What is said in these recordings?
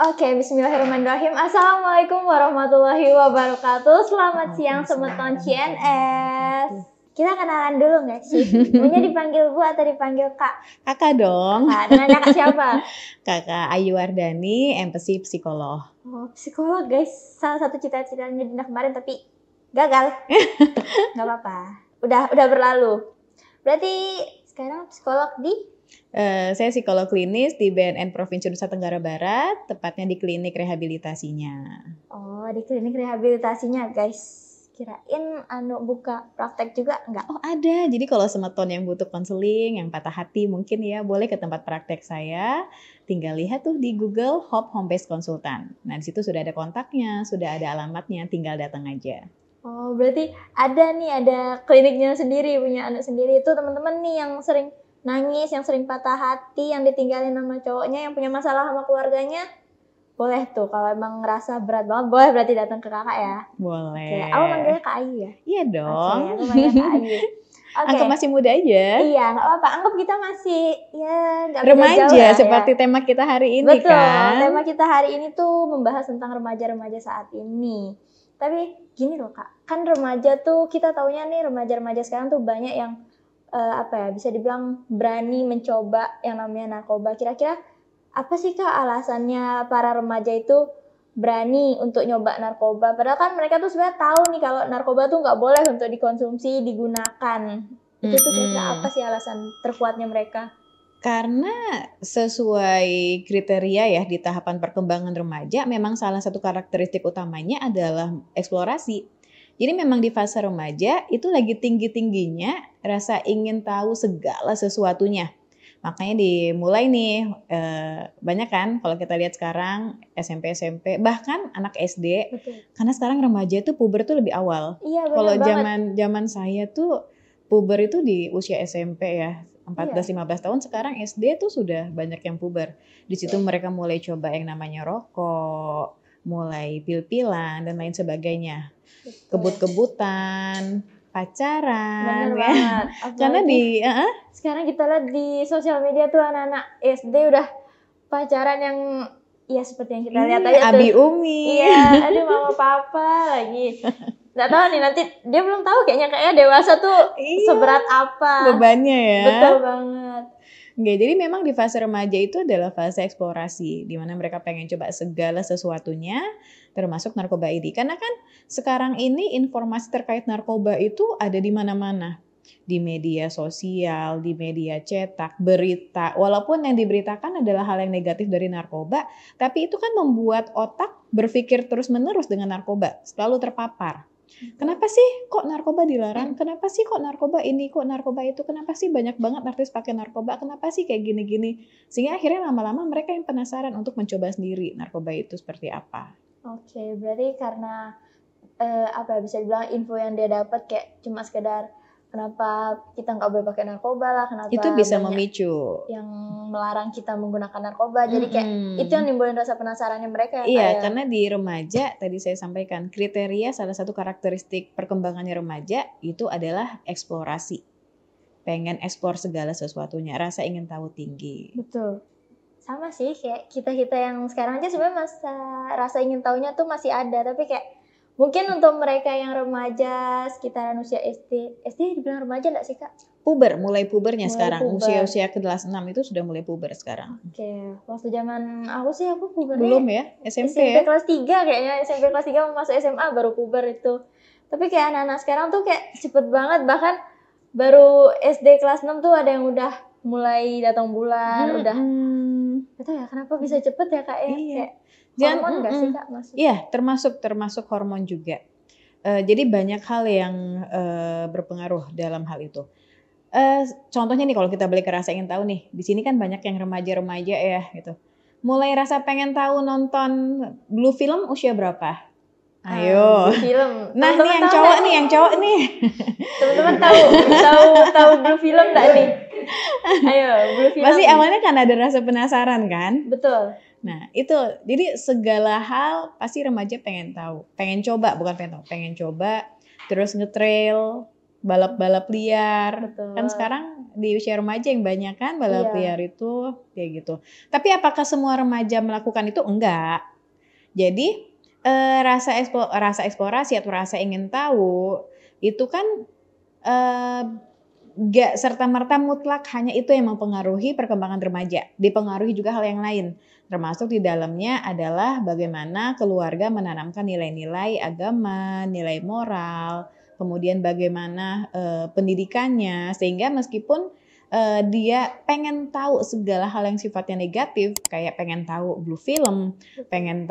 Oke, bismillahirrahmanirrahim. Assalamualaikum warahmatullahi wabarakatuh. Selamat siang Semeton CNS. Kita kenalan dulu nggak sih? Maunya dipanggil Bu atau dipanggil Kak? Kakak dong. Kak, namanya Kak siapa? Kakak Ayu Wardani, MPC psikolog. Oh, psikolog guys. Salah satu cita-citanya Dinda kemarin tapi gagal. Nggak apa-apa. Udah berlalu. Berarti sekarang psikolog di? Saya psikolog klinis di BNN Provinsi Nusa Tenggara Barat, tepatnya di klinik rehabilitasinya. Oh, di klinik rehabilitasinya guys. Kirain buka praktek juga enggak? Oh ada, jadi kalau semeton yang butuh konseling, yang patah hati mungkin ya boleh ke tempat praktek saya. Tinggal lihat tuh di Google Home Based Konsultan. Nah di situ sudah ada kontaknya, sudah ada alamatnya, tinggal datang aja. Oh berarti ada kliniknya sendiri, punya anak sendiri. Itu teman-teman nih yang sering nangis, yang sering patah hati, yang ditinggalin sama cowoknya, yang punya masalah sama keluarganya. Boleh tuh, kalau emang ngerasa berat banget, boleh berarti datang ke kakak ya? Boleh. Oke, aku manggilnya Kak Ayu ya? Iya dong. Oke, aku manggilnya Kak Ayu. Anggap masih muda aja. Iya, nggak apa-apa. Anggap kita masih, ya nggak remaja jauh lah, seperti ya. Tema kita hari ini. Betul, kan? Tema kita hari ini tuh membahas tentang remaja-remaja saat ini. Tapi gini loh Kak, kan remaja tuh kita taunya nih remaja-remaja sekarang tuh banyak yang bisa dibilang berani mencoba yang namanya narkoba. Kira-kira apa sih Kak alasannya para remaja itu berani untuk nyoba narkoba? Padahal kan mereka tuh sebenarnya tahu nih kalau narkoba tuh nggak boleh untuk dikonsumsi, digunakan. Itu tuh kira-kira apa sih alasan terkuatnya mereka? Karena sesuai kriteria ya di tahapan perkembangan remaja, memang salah satu karakteristik utamanya adalah eksplorasi. Jadi memang di fase remaja itu lagi tinggi-tingginya rasa ingin tahu segala sesuatunya. Makanya dimulai nih, banyak kan kalau kita lihat sekarang SMP, bahkan anak SD. Betul. Karena sekarang remaja itu puber tuh lebih awal. Iya, kalau zaman saya tuh puber itu di usia SMP ya, 14-15 tahun. Sekarang SD tuh sudah banyak yang puber. Di situ mereka mulai coba yang namanya rokok, mulai pil-pilan dan lain sebagainya. Kebut-kebutan, pacaran. Bener banget. Karena sekarang kita lihat di sosial media tuh anak-anak SD udah pacaran yang ya seperti yang kita lihat aja tuh. Abi Umi. Iya, aduh mama papa lagi. Nggak tahu nih, nanti dia belum tahu kayaknya dewasa tuh seberat apa bebannya ya. Betul banget. Oke, jadi memang di fase remaja itu adalah fase eksplorasi, di mana mereka pengen coba segala sesuatunya, termasuk narkoba ini. Karena kan sekarang ini informasi terkait narkoba itu ada di mana-mana. Di media sosial, di media cetak, berita. Walaupun yang diberitakan adalah hal yang negatif dari narkoba, tapi itu kan membuat otak berpikir terus-menerus dengan narkoba, selalu terpapar. Kenapa sih kok narkoba dilarang? Kenapa sih kok narkoba ini, kok narkoba itu? Kenapa sih banyak banget artis pakai narkoba? Kenapa sih kayak gini-gini? Sehingga akhirnya lama-lama mereka yang penasaran untuk mencoba sendiri narkoba itu seperti apa. Oke, berarti karena bisa dibilang info yang dia dapat kayak cuma sekedar kenapa kita nggak boleh pakai narkoba lah, kenapa itu bisa memicu yang melarang kita menggunakan narkoba. Jadi kayak itu yang nimbulin rasa penasarannya mereka. Iya, karena di remaja tadi saya sampaikan kriteria salah satu karakteristik perkembangannya remaja itu adalah eksplorasi. Pengen eksplor segala sesuatunya, rasa ingin tahu tinggi. Betul. Sama sih kayak kita yang sekarang aja sebenarnya masa rasa ingin tahunya tuh masih ada, tapi kayak mungkin untuk mereka yang remaja sekitaran usia SD dibilang remaja nggak sih Kak? Puber, mulai pubernya sekarang. Usia ke kelas 6 itu sudah mulai puber sekarang. Oke, waktu zaman aku pubernya belum ya, SMP ya? kelas 3 kayaknya, SMP kelas 3 mau masuk SMA baru puber itu. Tapi kayak anak-anak sekarang tuh kayak cepet banget, bahkan baru SD kelas 6 tuh ada yang udah mulai datang bulan, udah. Betul ya, kenapa bisa cepet ya Kak ya? Iya. Kayak hormon nggak sih Kak maksudnya? Iya, termasuk hormon juga. Jadi banyak hal yang berpengaruh dalam hal itu. Contohnya nih kalau kita balik ke rasa ingin tahu nih, di sini kan banyak yang remaja-remaja ya gitu. Mulai rasa pengen tahu nonton Blue Film usia berapa? Ayo. Film. Nah ini yang cowok nih. Teman-teman tahu Blue Film nggak nih? Ayo, Blue Film. Pasti awalnya kan ada rasa penasaran kan? Betul. Nah itu, jadi segala hal pasti remaja pengen tahu, pengen coba, bukan pengen tahu, pengen coba, terus nge-trail, balap-balap liar. Betul. Kan sekarang di usia remaja yang banyak kan balap Iya. liar itu kayak gitu. Tapi apakah semua remaja melakukan itu? Enggak. Jadi rasa eksplorasi atau rasa ingin tahu itu kan gak serta-merta mutlak hanya itu yang mempengaruhi perkembangan remaja. Dipengaruhi juga hal yang lain. Termasuk di dalamnya adalah bagaimana keluarga menanamkan nilai-nilai agama, nilai moral, kemudian bagaimana pendidikannya. Sehingga meskipun dia pengen tahu segala hal yang sifatnya negatif, kayak pengen tahu blue film, pengen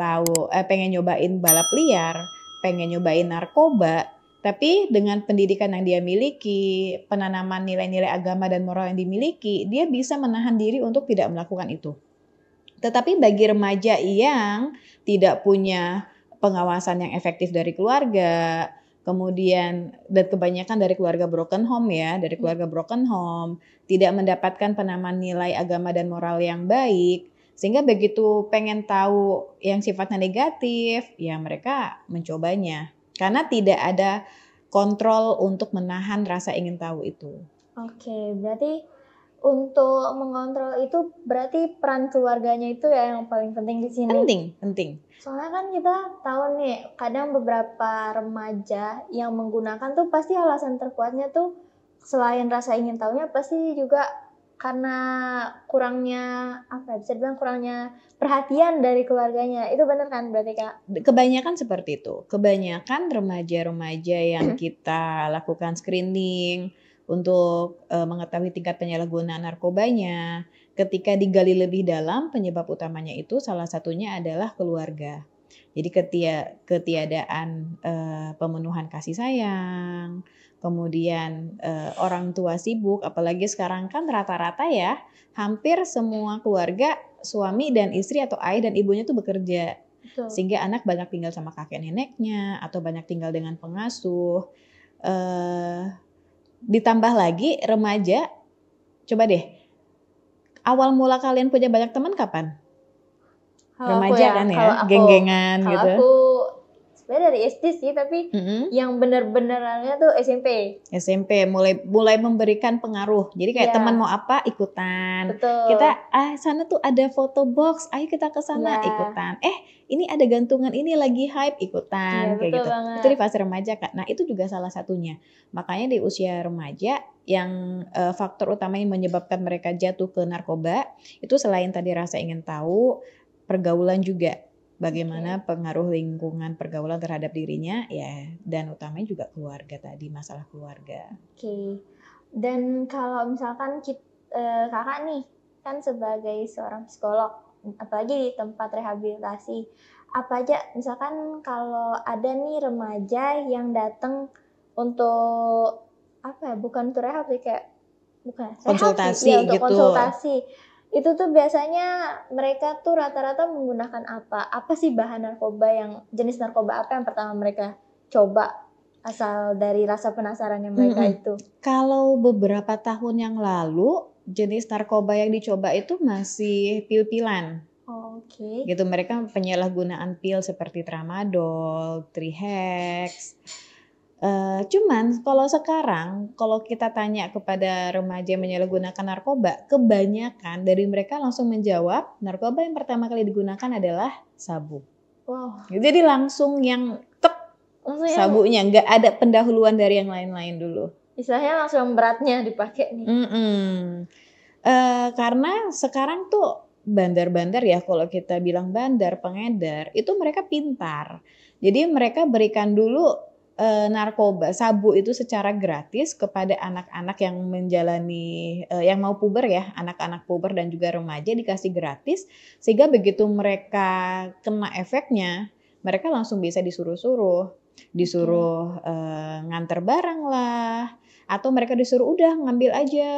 nyobain balap liar, pengen nyobain narkoba, tapi dengan pendidikan yang dia miliki, penanaman nilai-nilai agama dan moral yang dimiliki, dia bisa menahan diri untuk tidak melakukan itu. Tetapi bagi remaja yang tidak punya pengawasan yang efektif dari keluarga, kemudian dan kebanyakan dari keluarga broken home ya, dari keluarga broken home, tidak mendapatkan penanaman nilai agama dan moral yang baik, sehingga begitu pengen tahu yang sifatnya negatif, ya mereka mencobanya. Karena tidak ada kontrol untuk menahan rasa ingin tahu itu. Oke, berarti untuk mengontrol itu berarti peran keluarganya itu ya yang paling penting di sini. Penting. Soalnya kan kita tahu nih, kadang beberapa remaja yang menggunakan tuh pasti alasan terkuatnya tuh selain rasa ingin tahunya pasti juga karena kurangnya bisa dibilang kurangnya perhatian dari keluarganya. Itu benar kan berarti Kak? Kebanyakan seperti itu. Kebanyakan remaja-remaja yang kita lakukan screening untuk mengetahui tingkat penyalahgunaan narkobanya, ketika digali lebih dalam penyebab utamanya itu salah satunya adalah keluarga. Jadi ketiadaan pemenuhan kasih sayang, kemudian orang tua sibuk, apalagi sekarang kan rata-rata ya hampir semua keluarga suami dan istri atau ayah dan ibunya tuh bekerja. Betul. Sehingga anak banyak tinggal sama kakek neneknya atau banyak tinggal dengan pengasuh. Ditambah lagi remaja, coba deh, awal mula kalian punya banyak teman kapan? Remaja kan ya, geng-gengan gitu. Kalau aku sebenarnya dari SD sih, tapi yang benar-benarnya tuh SMP. SMP mulai memberikan pengaruh. Jadi kayak teman mau apa ikutan. Betul. Kita sana tuh ada foto box, ayo kita ke sana ikutan. Ini ada gantungan ini lagi hype ikutan kayak gitu. Banget. Itu di fase remaja Kak. Nah, itu juga salah satunya. Makanya di usia remaja yang faktor utama yang menyebabkan mereka jatuh ke narkoba itu selain tadi rasa ingin tahu, pergaulan juga. Bagaimana pengaruh lingkungan pergaulan terhadap dirinya ya, dan utamanya juga keluarga tadi, masalah keluarga. Oke. Dan kalau misalkan kakak nih kan sebagai seorang psikolog, apalagi di tempat rehabilitasi, apa aja misalkan kalau ada nih remaja yang datang untuk bukan untuk rehab sih, kayak bukan konsultasi rehab sih, untuk gitu. konsultasi. Itu tuh biasanya mereka tuh rata-rata menggunakan apa? Apa sih bahan narkoba jenis narkoba apa yang pertama mereka coba asal dari rasa penasarannya mereka itu? Kalau beberapa tahun yang lalu jenis narkoba yang dicoba itu masih pil-pilan. Oke. Gitu, mereka penyalahgunaan pil seperti tramadol, trihex. Cuman kalau sekarang, kalau kita tanya kepada remaja yang menyalahgunakan narkoba, kebanyakan dari mereka langsung menjawab narkoba yang pertama kali digunakan adalah sabu. Wow. Jadi langsung yang sabunya, nggak ada pendahuluan dari yang lain-lain dulu. Istilahnya langsung beratnya dipakai nih. Karena sekarang tuh bandar-bandar ya, kalau kita bilang bandar, pengedar, itu mereka pintar. Jadi mereka berikan dulu narkoba, sabu itu secara gratis kepada anak-anak yang menjalani, yang mau puber ya, anak-anak puber dan juga remaja dikasih gratis, sehingga begitu mereka kena efeknya, mereka langsung bisa disuruh nganter barang lah, atau mereka disuruh udah ngambil aja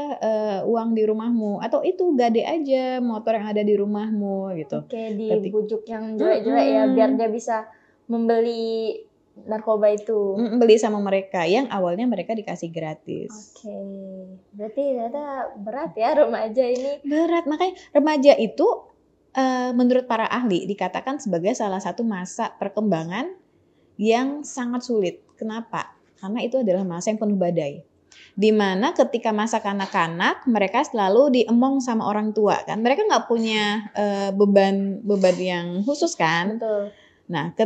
uang di rumahmu, atau itu gade aja motor yang ada di rumahmu gitu. Oke, dibujuk yang jelek-jelek ya, biar dia bisa membeli narkoba itu. Beli sama mereka yang awalnya mereka dikasih gratis. Oke, berarti ternyata berat ya remaja ini. Berat, makanya remaja itu menurut para ahli dikatakan sebagai salah satu masa perkembangan yang sangat sulit. Kenapa? karena itu adalah masa yang penuh badai. Dimana ketika masa kanak-kanak mereka selalu diemong sama orang tua kan, mereka nggak punya beban yang khusus kan. Betul. Nah,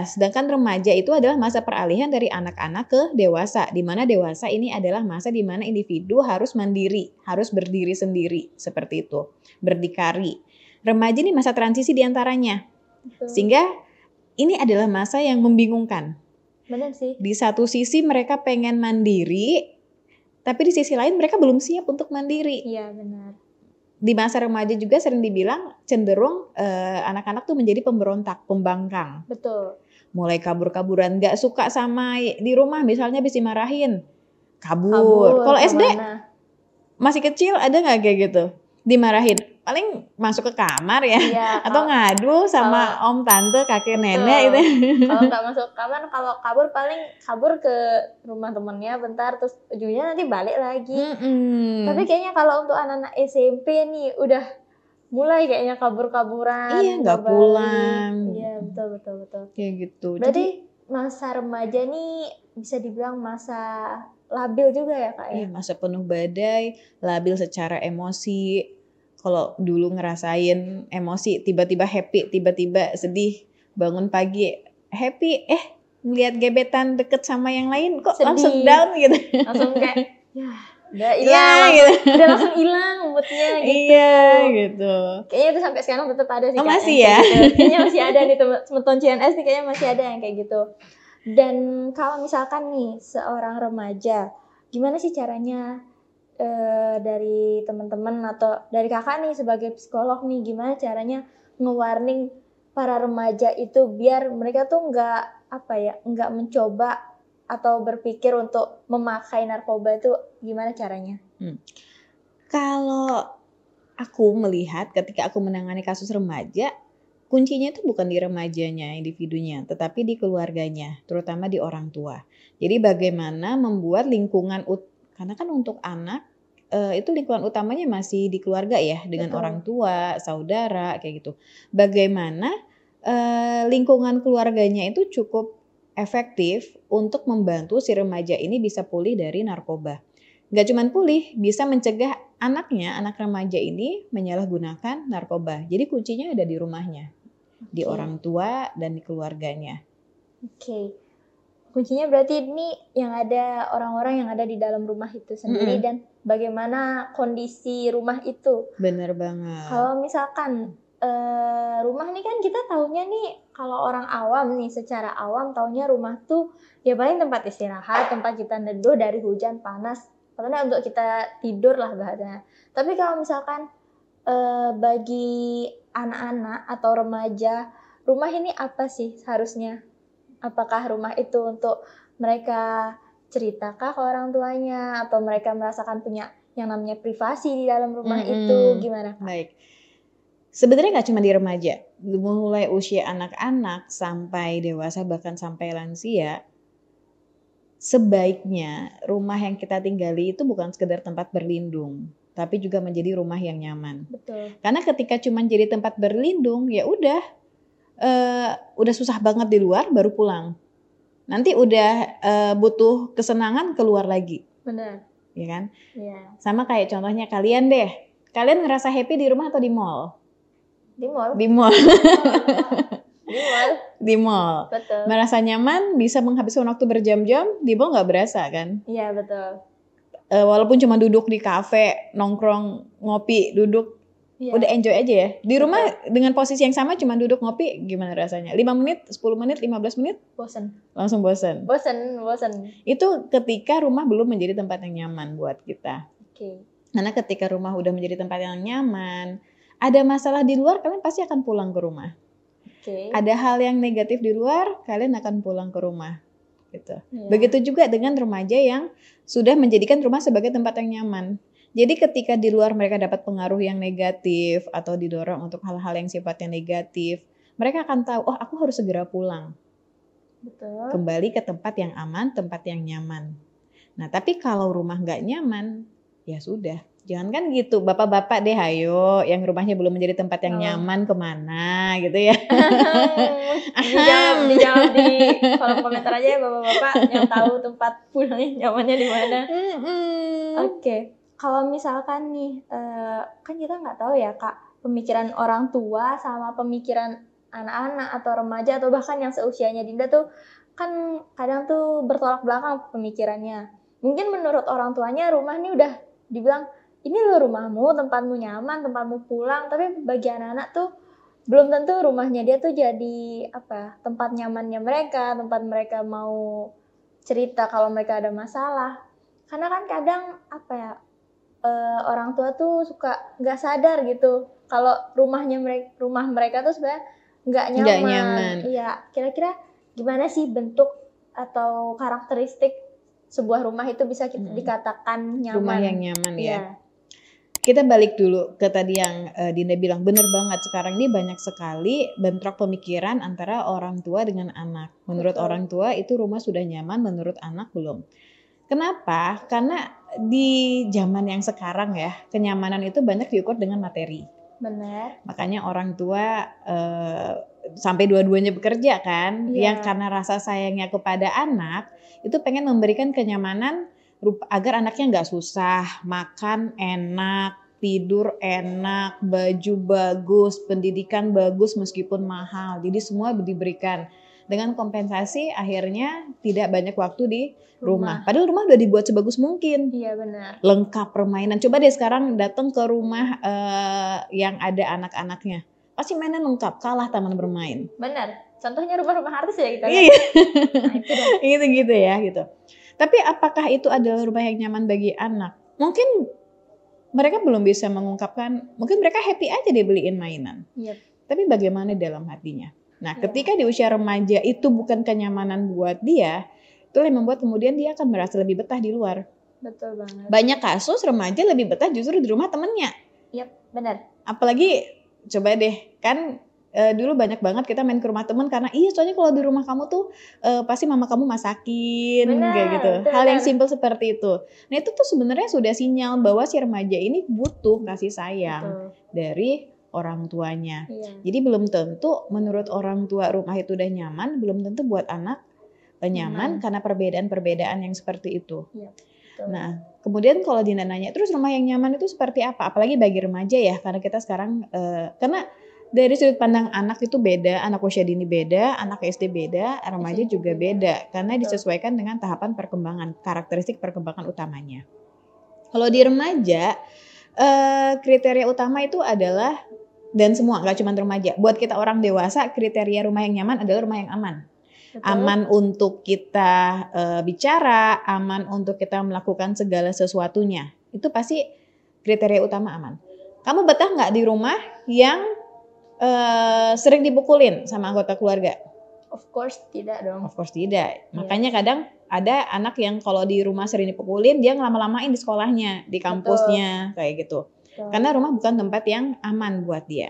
sedangkan remaja itu adalah masa peralihan dari anak-anak ke dewasa, di mana dewasa ini adalah masa di mana individu harus mandiri, harus berdiri sendiri, seperti itu, berdikari. Remaja ini masa transisi di antaranya, sehingga ini adalah masa yang membingungkan. Benar sih. Di satu sisi mereka pengen mandiri, tapi di sisi lain mereka belum siap untuk mandiri. Iya, benar. Di masa remaja juga sering dibilang cenderung anak-anak tuh menjadi pemberontak, pembangkang. Betul. Mulai kabur-kaburan, gak suka sama di rumah misalnya habis dimarahin, kabur. Kalau SD masih kecil ada gak kayak gitu? Dimarahin, paling masuk ke kamar ya, atau ngadu sama om, tante, kakek, nenek itu. Kalau nggak masuk kamar, kalau kabur paling kabur ke rumah temennya bentar, terus ujungnya nanti balik lagi. Tapi kayaknya kalau untuk anak-anak SMP nih udah mulai kayaknya kabur-kaburan. Iya, nggak pulang. Iya, betul. Kayak gitu. Berarti masa remaja nih bisa dibilang masa labil juga ya Kak ya? Iya, masa penuh badai, labil secara emosi. Kalau dulu ngerasain emosi, tiba-tiba happy, tiba-tiba sedih, bangun pagi happy, ngeliat gebetan deket sama yang lain kok sedih. Langsung down gitu. Langsung kayak, udah hilang, gitu. Udah langsung hilang moodnya gitu. Iya gitu. Kayaknya itu sampai sekarang tetap ada sih. Masih ya? Gitu. Kayaknya masih ada nih teman-teman CNS nih, kayaknya masih ada yang kayak gitu. Dan kalau misalkan nih seorang remaja, gimana sih caranya dari teman-teman atau dari kakak nih sebagai psikolog nih, gimana caranya nge-warning para remaja itu biar mereka tuh nggak mencoba atau berpikir untuk memakai narkoba itu, gimana caranya? Kalau aku melihat ketika aku menangani kasus remaja, kuncinya itu bukan di remajanya, individunya, tetapi di keluarganya, terutama di orang tua. Jadi bagaimana membuat lingkungan, karena kan untuk anak itu lingkungan utamanya masih di keluarga ya, dengan orang tua, saudara, kayak gitu. Bagaimana lingkungan keluarganya itu cukup efektif untuk membantu si remaja ini bisa pulih dari narkoba. Gak cuman pulih, bisa mencegah anaknya, anak remaja ini menyalahgunakan narkoba. Jadi kuncinya ada di rumahnya, di orang tua dan di keluarganya. Kuncinya berarti ini yang ada orang-orang yang ada di dalam rumah itu sendiri dan bagaimana kondisi rumah itu. Bener banget. Kalau misalkan rumah nih kan kita taunya nih, kalau orang awam nih, secara awam taunya rumah tuh ya paling tempat istirahat, tempat kita neduh dari hujan panas, pokoknya untuk kita tidur lah bahasanya. Tapi kalau misalkan bagi anak-anak atau remaja, rumah ini apa sih seharusnya? Apakah rumah itu untuk mereka ceritakah ke orang tuanya, atau mereka merasakan punya yang namanya privasi di dalam rumah itu, gimana Kak? Baik. Sebenarnya nggak cuma di remaja, mulai usia anak-anak sampai dewasa bahkan sampai lansia, sebaiknya rumah yang kita tinggali itu bukan sekedar tempat berlindung, tapi juga menjadi rumah yang nyaman. Betul. Karena ketika cuma jadi tempat berlindung, ya udah susah banget di luar baru pulang. Nanti udah butuh kesenangan keluar lagi. Benar. Ya kan? Iya. Sama kayak contohnya kalian deh. Kalian ngerasa happy di rumah atau di mall? Di mall. Di mall. Di mall. Di mall. Betul. Merasa nyaman, bisa menghabiskan waktu berjam-jam, di mall nggak berasa kan? Iya, betul. Walaupun cuma duduk di kafe, nongkrong, ngopi, duduk, udah enjoy aja ya. Di rumah dengan posisi yang sama cuma duduk ngopi, gimana rasanya? 5 menit, 10 menit, 15 menit? Bosen. Langsung bosen. Bosen. Itu ketika rumah belum menjadi tempat yang nyaman buat kita. Karena ketika rumah udah menjadi tempat yang nyaman, ada masalah di luar, kalian pasti akan pulang ke rumah. Ada hal yang negatif di luar, kalian akan pulang ke rumah. Gitu. Begitu juga dengan remaja yang sudah menjadikan rumah sebagai tempat yang nyaman. Jadi ketika di luar mereka dapat pengaruh yang negatif atau didorong untuk hal-hal yang sifatnya negatif, mereka akan tahu, oh aku harus segera pulang. Betul. Kembali ke tempat yang aman, tempat yang nyaman. Nah tapi kalau rumah nggak nyaman, ya sudah. Jangan kan gitu, bapak-bapak deh ayo yang rumahnya belum menjadi tempat yang nyaman kemana gitu ya. dijawab di kolom komentar aja ya bapak-bapak yang tahu tempat pulangnya nyamannya di mana. Oke. Kalau misalkan nih, kan kita nggak tahu ya Kak, pemikiran orang tua sama pemikiran anak-anak atau remaja atau bahkan yang seusianya Dinda tuh kan kadang tuh bertolak belakang pemikirannya. Mungkin menurut orang tuanya rumah nih udah dibilang, ini loh rumahmu, tempatmu nyaman, tempatmu pulang. Tapi bagi anak-anak tuh belum tentu rumahnya dia tuh jadi tempat nyamannya mereka, tempat mereka mau cerita kalau mereka ada masalah. Karena kan kadang orang tua tuh suka nggak sadar gitu kalau rumah mereka tuh sebenarnya nggak nyaman. Iya, kira-kira gimana sih bentuk atau karakteristik sebuah rumah itu bisa dikatakan nyaman? Rumah yang nyaman ya. Kita balik dulu ke tadi yang Dinda bilang, bener banget sekarang ini banyak sekali bentrok pemikiran antara orang tua dengan anak. Menurut orang tua itu rumah sudah nyaman, menurut anak belum. Kenapa? Karena di zaman yang sekarang ya, kenyamanan itu banyak diukur dengan materi. Benar. Makanya orang tua sampai dua-duanya bekerja kan, yang karena rasa sayangnya kepada anak, itu pengen memberikan kenyamanan agar anaknya nggak susah, makan enak, tidur enak, baju bagus, pendidikan bagus meskipun mahal. Jadi semua diberikan. Dengan kompensasi akhirnya tidak banyak waktu di rumah. Padahal rumah udah dibuat sebagus mungkin. Iya benar. Lengkap permainan. Coba deh sekarang datang ke rumah yang ada anak-anaknya. Pasti mainan lengkap, kalah taman bermain. Benar. Contohnya rumah-rumah artis ya kita. Iya. Nah, gitu ya gitu. Tapi apakah itu adalah rumah yang nyaman bagi anak? Mungkin mereka belum bisa mengungkapkan, mungkin mereka happy aja deh beliin mainan. Yep. Tapi bagaimana dalam hatinya? Nah, ketika di usia remaja itu bukan kenyamanan buat dia, itu yang membuat kemudian dia akan merasa lebih betah di luar. Betul banget. Banyak kasus remaja lebih betah justru di rumah temennya. Yap, benar. Apalagi coba deh, kan dulu banyak banget kita main ke rumah temen karena soalnya kalau di rumah kamu tuh pasti mama kamu masakin, kayak gitu. Hal yang simpel seperti itu. Nah itu tuh sebenarnya sudah sinyal bahwa si remaja ini butuh kasih sayang dari orang tuanya. Jadi belum tentu menurut orang tua rumah itu udah nyaman, belum tentu buat anak nyaman karena perbedaan-perbedaan yang seperti itu. Nah, kemudian kalau Dinda nanya, terus rumah yang nyaman itu seperti apa? Apalagi bagi remaja ya, karena kita sekarang karena dari sudut pandang anak itu beda, anak usia dini beda, anak SD beda, remaja juga beda, karena disesuaikan dengan tahapan perkembangan, karakteristik perkembangan utamanya. Kalau di remaja, kriteria utama itu adalah, dan semua, gak cuma remaja, buat kita orang dewasa, kriteria rumah yang nyaman adalah rumah yang aman. Betul. Aman untuk kita bicara, aman untuk kita melakukan segala sesuatunya. Itu pasti kriteria utama aman. Kamu betah gak di rumah yang sering dipukulin sama anggota keluarga? Of course tidak dong. Of course tidak. Makanya kadang ada anak yang kalau di rumah sering dipukulin, dia ngelama-lamain di sekolahnya, di kampusnya, kayak gitu. Karena rumah bukan tempat yang aman buat dia.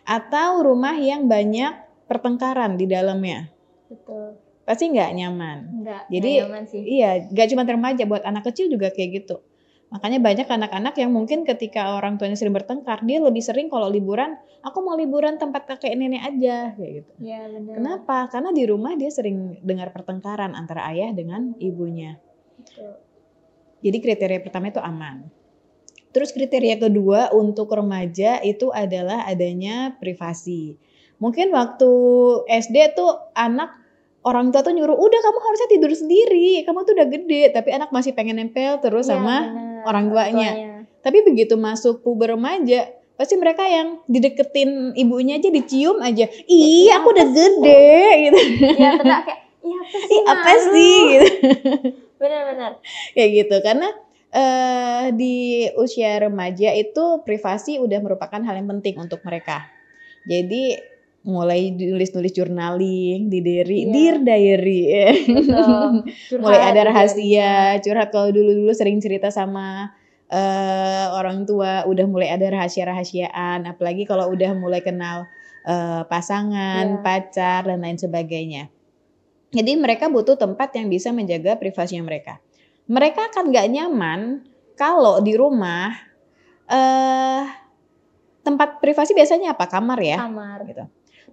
Atau rumah yang banyak pertengkaran di dalamnya. Betul. Pasti nggak nyaman. Jadi nggak nyaman sih. Iya, nggak cuma remaja, buat anak kecil juga kayak gitu. Makanya banyak anak-anak yang mungkin ketika orang tuanya sering bertengkar, dia lebih sering kalau liburan, aku mau liburan tempat kakek nenek aja, kayak gitu. Iya benar. Kenapa? Karena di rumah dia sering dengar pertengkaran antara ayah dengan ibunya. Betul. Jadi kriteria pertama itu aman. Terus kriteria kedua untuk remaja itu adalah adanya privasi. Mungkin waktu SD tuh orang tua tuh nyuruh, udah kamu harusnya tidur sendiri, kamu tuh udah gede, tapi anak masih pengen nempel terus sama orang tuanya. Tapi begitu masuk puber remaja, pasti mereka yang dideketin ibunya aja, dicium aja, iya aku udah gede gitu. Iya benar, kayak apa sih gitu. Benar-benar. Kayak gitu, karena di usia remaja itu privasi udah merupakan hal yang penting untuk mereka. Jadi mulai nulis-nulis journaling di Dear Diary. Mulai ada rahasia, curhat. Kalau dulu sering cerita sama orang tua, udah mulai ada rahasia-rahasiaan, apalagi kalau udah mulai kenal pasangan, pacar dan lain sebagainya. Jadi mereka butuh tempat yang bisa menjaga privasinya mereka. Mereka akan gak nyaman kalau di rumah tempat privasi biasanya apa? Kamar ya. Kamar. Gitu.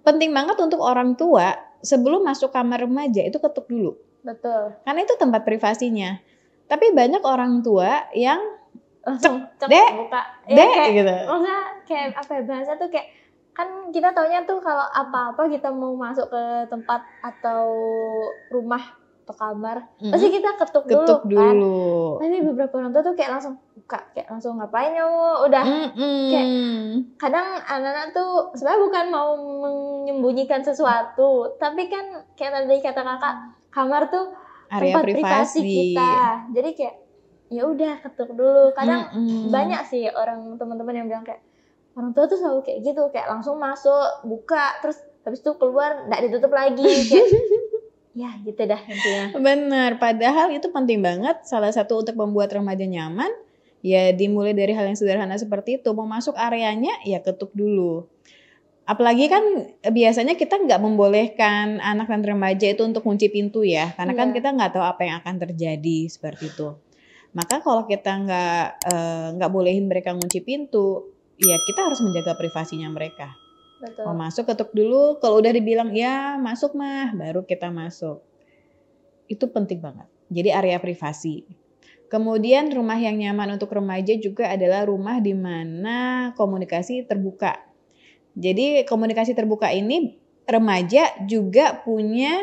Penting banget untuk orang tua sebelum masuk kamar remaja itu ketuk dulu. Betul. Karena itu tempat privasinya. Tapi banyak orang tua yang Langsung Dek, buka. Dek kayak, gitu. Maksudnya kayak apa ya, bahasa tuh kayak, kan kita taunya tuh kalau apa-apa kita mau masuk ke tempat atau rumah atau kamar, pasti kita ketuk dulu kan. Tapi beberapa orang tua tuh kayak langsung buka, kayak langsung ngapain kamu, udah. Kayak kadang anak-anak tuh sebenarnya bukan mau menyembunyikan sesuatu, tapi kan kayak tadi kata kakak, kamar tuh area tempat privasi kita. Jadi kayak ya udah ketuk dulu. Kadang banyak sih orang teman-teman yang bilang kayak orang tua tuh selalu kayak gitu, kayak langsung masuk, buka, terus habis itu keluar nggak ditutup lagi, kayak ya gitu dah intinya. Bener, padahal itu penting banget. Salah satu untuk membuat remaja nyaman, ya dimulai dari hal yang sederhana seperti itu. Mau masuk areanya, ya ketuk dulu. Apalagi kan biasanya kita nggak membolehkan anak dan remaja itu untuk kunci pintu ya, karena kan kita nggak tahu apa yang akan terjadi seperti itu. Maka kalau kita nggak bolehin mereka kunci pintu, ya kita harus menjaga privasinya mereka. Betul. Mau masuk ketuk dulu, kalau udah dibilang ya masuk mah, baru kita masuk. Itu penting banget. Jadi area privasi. Kemudian rumah yang nyaman untuk remaja juga adalah rumah di mana komunikasi terbuka. Jadi komunikasi terbuka ini remaja juga punya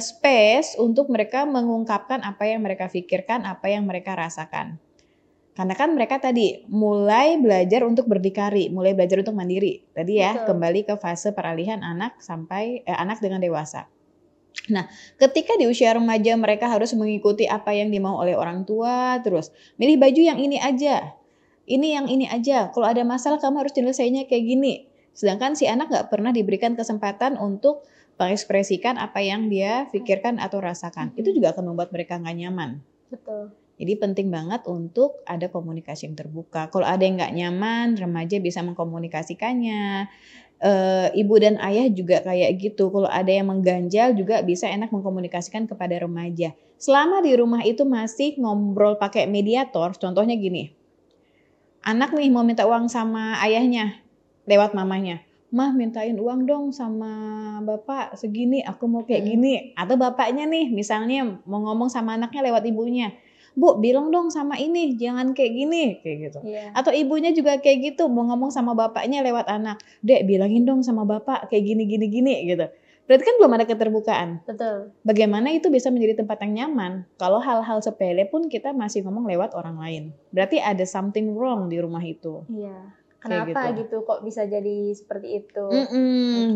space untuk mereka mengungkapkan apa yang mereka pikirkan, apa yang mereka rasakan. Karena kan mereka tadi mulai belajar untuk berdikari, mulai belajar untuk mandiri. Tadi ya, betul, kembali ke fase peralihan anak sampai anak dengan dewasa. Nah, ketika di usia remaja mereka harus mengikuti apa yang dimau oleh orang tua, terus milih baju yang ini aja, ini yang ini aja. Kalau ada masalah kamu harus nyelesainnya kayak gini. Sedangkan si anak nggak pernah diberikan kesempatan untuk mengekspresikan apa yang dia pikirkan atau rasakan. Itu juga akan membuat mereka nggak nyaman. Betul. Jadi penting banget untuk ada komunikasi yang terbuka. Kalau ada yang nggak nyaman, remaja bisa mengkomunikasikannya. Ibu dan ayah juga kayak gitu. Kalau ada yang mengganjal juga bisa enak mengkomunikasikan kepada remaja. Selama di rumah itu masih ngobrol pakai mediator, contohnya gini. Anak nih mau minta uang sama ayahnya lewat mamanya. Mah mintain uang dong sama bapak segini, aku mau kayak gini. Atau bapaknya nih misalnya mau ngomong sama anaknya lewat ibunya. Bu, bilang dong sama ini, jangan kayak gini, kayak gitu. Atau ibunya juga kayak gitu, mau ngomong sama bapaknya lewat anak. Dek, bilangin dong sama bapak kayak gini, gitu. Berarti kan belum ada keterbukaan. Betul. Bagaimana itu bisa menjadi tempat yang nyaman? Kalau hal-hal sepele pun kita masih ngomong lewat orang lain. Berarti ada something wrong di rumah itu. Iya. Kenapa gitu kok bisa jadi seperti itu?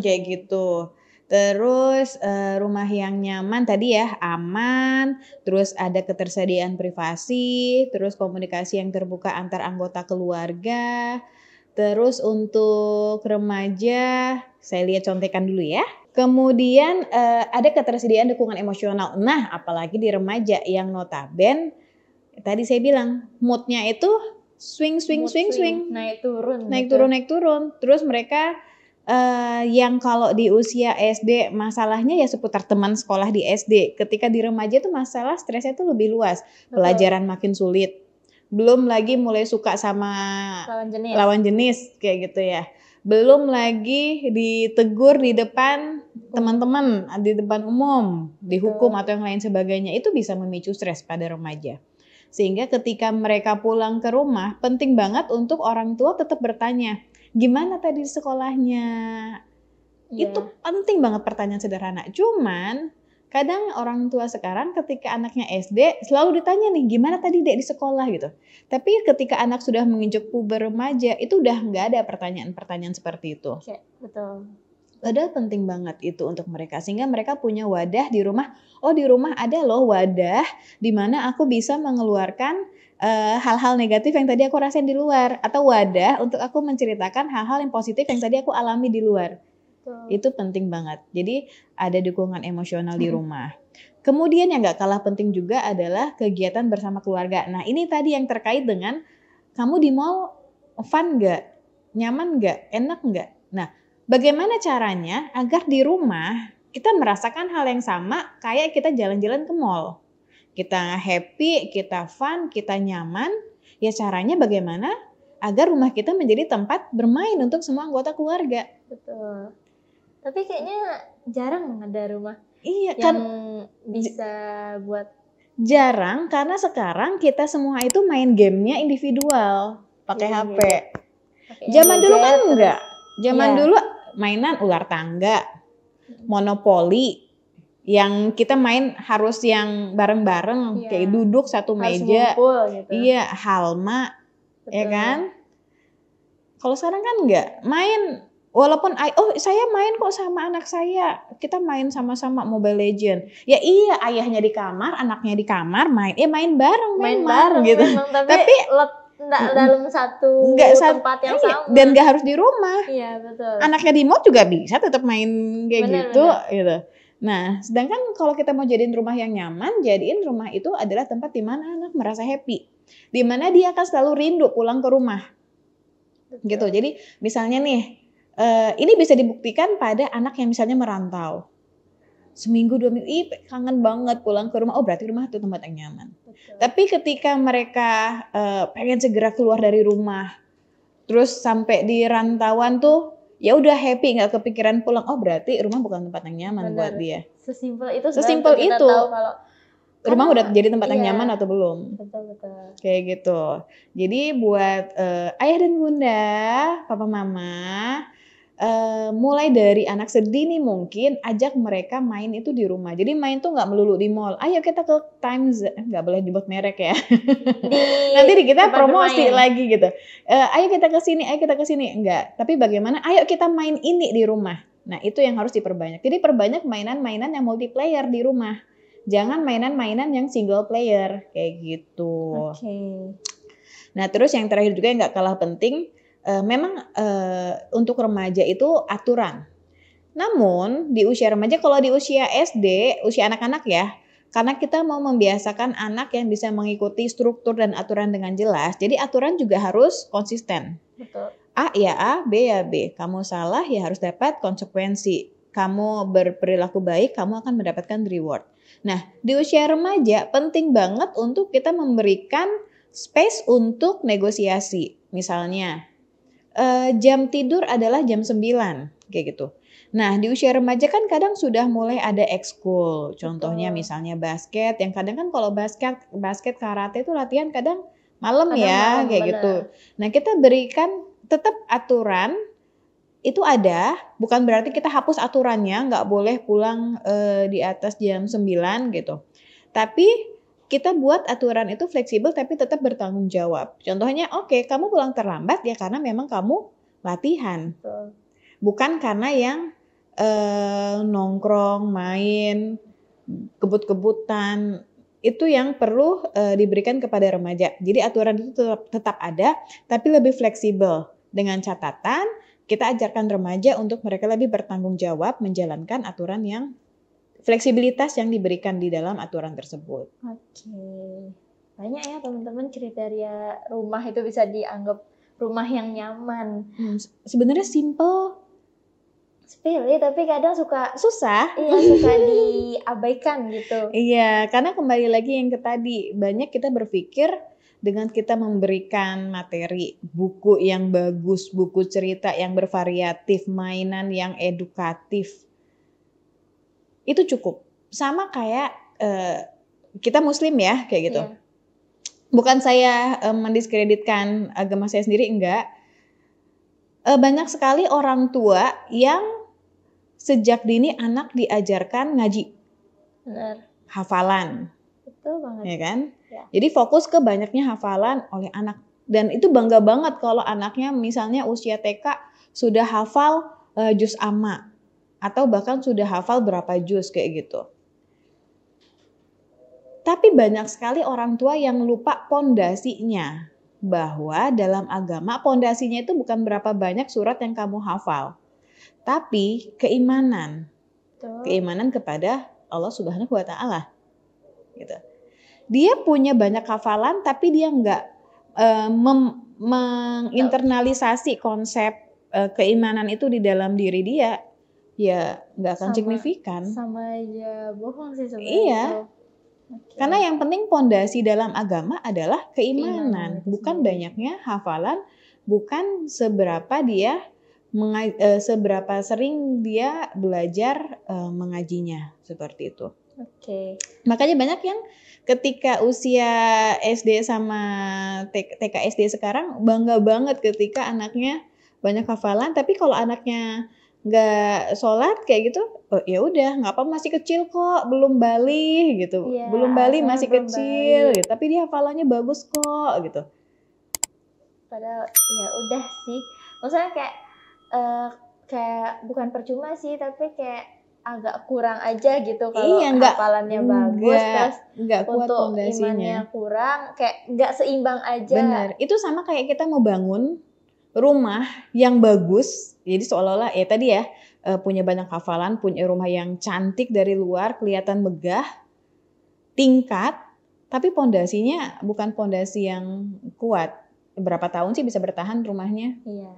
Kayak gitu. Terus rumah yang nyaman tadi ya, aman, terus ada ketersediaan privasi, terus komunikasi yang terbuka antar anggota keluarga. Terus untuk remaja, saya lihat contekan dulu ya. Kemudian ada ketersediaan dukungan emosional. Nah, apalagi di remaja yang notaben, tadi saya bilang moodnya itu swing. Naik turun. Terus mereka yang kalau di usia SD masalahnya ya seputar teman sekolah di SD. Ketika di remaja tuh masalah stresnya tuh lebih luas. Pelajaran makin sulit. Belum lagi mulai suka sama lawan jenis kayak gitu ya. Belum lagi ditegur di depan teman-teman, di depan umum, dihukum atau yang lain sebagainya. Itu bisa memicu stres pada remaja. Sehingga ketika mereka pulang ke rumah, penting banget untuk orang tua tetap bertanya, gimana tadi sekolahnya? Itu penting banget pertanyaan sederhana. Cuman kadang orang tua sekarang ketika anaknya SD selalu ditanya nih, gimana tadi dek di sekolah gitu. Tapi ketika anak sudah menginjak puber remaja, itu udah nggak ada pertanyaan-pertanyaan seperti itu. Oke, betul. Padahal penting banget itu untuk mereka. Sehingga mereka punya wadah di rumah. Oh, di rumah ada loh wadah di mana aku bisa mengeluarkan hal-hal negatif yang tadi aku rasain di luar. Atau wadah untuk aku menceritakan hal-hal yang positif yang tadi aku alami di luar. Itu penting banget. Jadi ada dukungan emosional di rumah. Kemudian yang gak kalah penting juga adalah kegiatan bersama keluarga. Nah ini tadi yang terkait dengan kamu di mall fun gak? Nyaman gak? Enak gak? Nah bagaimana caranya agar di rumah kita merasakan hal yang sama kayak kita jalan-jalan ke mall. kita happy, kita fun, kita nyaman, ya caranya bagaimana agar rumah kita menjadi tempat bermain untuk semua anggota keluarga. Betul. Tapi kayaknya jarang ada rumah Iya, yang kan bisa buat jarang karena sekarang kita semua itu main gamenya individual, pakai Iya, HP. pakainya Zaman dulu kan gadget, terus- enggak. Zaman Iya. dulu mainan ular tangga, monopoli, yang kita main harus yang bareng-bareng, Iya. kayak duduk satu harus meja. ngumpul gitu. Iya, halma, ya Betul. kan? Kalau sekarang kan enggak, main walaupun saya main kok sama anak saya, kita main sama-sama Mobile Legend. Ya iya, ayahnya di kamar, anaknya di kamar, main bareng Main memang bareng gitu. memang, Tapi nggak dalam satu Enggak tempat yang iya, sama. dan enggak harus di rumah. Iya betul. Anaknya di mall juga bisa tetap main kayak Benar, gitu. Nah, sedangkan kalau kita mau jadiin rumah yang nyaman, jadiin rumah itu adalah tempat di mana anak merasa happy, di mana dia akan selalu rindu pulang ke rumah. Betul. Gitu. Jadi misalnya nih, ini bisa dibuktikan pada anak yang misalnya merantau. Seminggu 2 minggu, kangen banget pulang ke rumah. Oh berarti rumah itu tempat yang nyaman. Betul. Tapi ketika mereka pengen segera keluar dari rumah, terus sampai di rantauan tuh ya udah happy, nggak kepikiran pulang. Oh berarti rumah bukan tempat yang nyaman Benar. buat dia. Sesimpel itu. Sesimpel sebenarnya kita itu. tahu kalau Rumah karena- udah jadi tempat yang iya. nyaman atau belum? Betul. Kayak gitu. Jadi buat ayah dan bunda, papa mama, mulai dari anak sedini mungkin ajak mereka main itu di rumah. Jadi main tuh nggak melulu di mall. Ayo kita ke Times, nggak boleh disebut merek ya. Nanti kita tempat promosi bermain. lagi gitu. Ayo kita ke sini, enggak. Tapi bagaimana? Ayo kita main ini di rumah. Nah itu yang harus diperbanyak. Jadi perbanyak mainan-mainan yang multiplayer di rumah. Jangan mainan-mainan yang single player kayak gitu. Oke. Nah terus yang terakhir juga yang nggak kalah penting, memang untuk remaja itu aturan. Namun di usia remaja, kalau di usia SD, usia anak-anak ya, karena kita mau membiasakan anak yang bisa mengikuti struktur dan aturan dengan jelas, jadi aturan juga harus konsisten. Betul. A ya A, B ya B. Kamu salah ya harus dapat konsekuensi. Kamu berperilaku baik, kamu akan mendapatkan reward. Nah, di usia remaja penting banget untuk kita memberikan space untuk negosiasi. Misalnya, jam tidur adalah jam 9, kayak gitu. Nah, di usia remaja kan kadang sudah mulai ada ekskul. Contohnya misalnya basket, yang kadang kan kalau basket karate itu latihan kadang malam ya, kayak bener. gitu. Nah, kita berikan tetap aturan itu ada, bukan berarti kita hapus aturannya, nggak boleh pulang di atas jam 9 gitu. Tapi kita buat aturan itu fleksibel tapi tetap bertanggung jawab. Contohnya, oke, kamu pulang terlambat ya karena memang kamu latihan. Betul. Bukan karena yang nongkrong, main, kebut-kebutan. Itu yang perlu diberikan kepada remaja. Jadi aturan itu tetap ada, tapi lebih fleksibel. Dengan catatan, kita ajarkan remaja untuk mereka lebih bertanggung jawab menjalankan aturan yang fleksibilitas yang diberikan di dalam aturan tersebut. Oke. Banyak ya teman-teman kriteria rumah itu bisa dianggap rumah yang nyaman. Sebenarnya simple, Sepele tapi kadang suka susah. Iya, suka diabaikan gitu. Iya, karena kembali lagi yang ke tadi, banyak kita berpikir dengan kita memberikan materi, buku yang bagus, buku cerita yang bervariatif, mainan yang edukatif, itu cukup. Sama kayak kita muslim ya, kayak gitu. Iya. Bukan saya mendiskreditkan agama saya sendiri, enggak. Banyak sekali orang tua yang sejak dini anak diajarkan ngaji. Benar. Hafalan. Betul banget. Ya kan? Ya. Jadi fokus ke banyaknya hafalan oleh anak. Dan itu bangga banget kalau anaknya misalnya usia TK sudah hafal juz amma. Atau bahkan sudah hafal berapa juz kayak gitu. Tapi banyak sekali orang tua yang lupa pondasinya. Bahwa dalam agama pondasinya itu bukan berapa banyak surat yang kamu hafal. Tapi keimanan. Betul. Keimanan kepada Allah Subhanahu wa Ta'ala. Gitu. Dia punya banyak hafalan tapi dia nggak menginternalisasi konsep keimanan itu di dalam diri dia, ya nggak akan signifikan. Sama aja bohong sih sebenarnya. Iya. Itu. Oke. Karena yang penting pondasi dalam agama adalah Keimanan keimanan, itu bukan sendiri. banyaknya hafalan, bukan seberapa seberapa sering dia belajar mengajinya, seperti itu. Oke. Makanya banyak yang ketika usia SD sama TK SD sekarang bangga banget ketika anaknya banyak hafalan, tapi kalau anaknya nggak sholat kayak gitu, oh, ya udah nggak apa masih kecil kok, belum balik gitu, Iya, belum balik alasannya masih belum kecil, balik. gitu. Tapi dia hafalannya bagus kok gitu. Padahal ya udah sih. Maksudnya kayak bukan percuma sih, tapi kayak agak kurang aja gitu kalau Iya, hafalannya bagus, terus nggak kuat untuk pondasinya. imannya kurang, kayak nggak seimbang aja. Bener, itu sama kayak kita mau bangun rumah yang bagus, jadi seolah-olah ya tadi ya punya banyak hafalan, punya rumah yang cantik dari luar, kelihatan megah, tingkat, tapi pondasinya bukan pondasi yang kuat. Berapa tahun sih bisa bertahan rumahnya? Iya.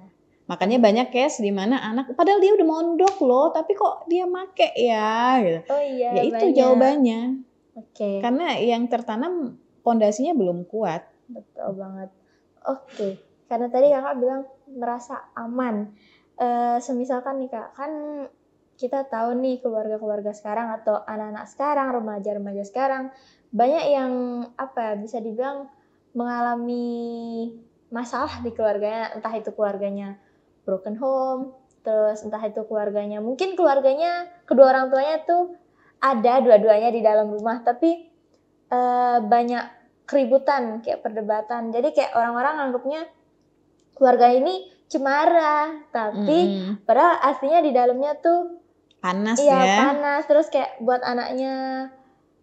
Makanya banyak case di mana anak, padahal dia udah mondok loh, tapi kok dia make ya? Gitu. Oh iya, Ya itu banyak. jawabannya. Oke. Karena yang tertanam pondasinya belum kuat. Betul banget. Oke. Karena tadi kakak bilang merasa aman. Semisalkan nih kak, kan kita tahu nih keluarga-keluarga sekarang atau anak-anak sekarang, remaja-remaja sekarang, banyak yang apa ya, bisa dibilang mengalami masalah di keluarganya, entah itu keluarganya broken home, terus entah itu keluarganya, mungkin keluarganya kedua orang tuanya tuh ada dua-duanya di dalam rumah, tapi banyak keributan, kayak perdebatan. Jadi kayak orang-orang anggapnya keluarga ini cemara, tapi padahal aslinya di dalamnya tuh panas iya, ya. panas. Terus kayak buat anaknya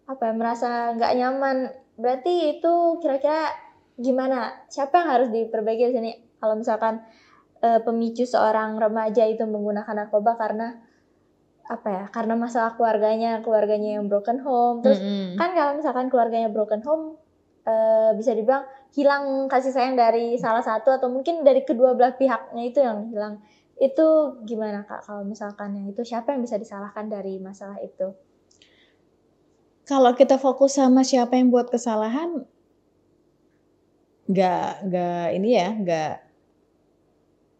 apa ya, merasa nggak nyaman. Berarti itu kira-kira gimana? Siapa yang harus diperbaiki di sini? Kalau misalkan pemicu seorang remaja itu menggunakan narkoba karena apa ya? Karena masalah keluarganya yang broken home. Terus kan kalau misalkan keluarganya broken home, bisa dibilang hilang kasih sayang dari salah satu atau mungkin dari kedua belah pihaknya itu yang hilang. Itu gimana kak? Kalau misalkan yang itu siapa yang bisa disalahkan dari masalah itu? Kalau kita fokus sama siapa yang buat kesalahan, nggak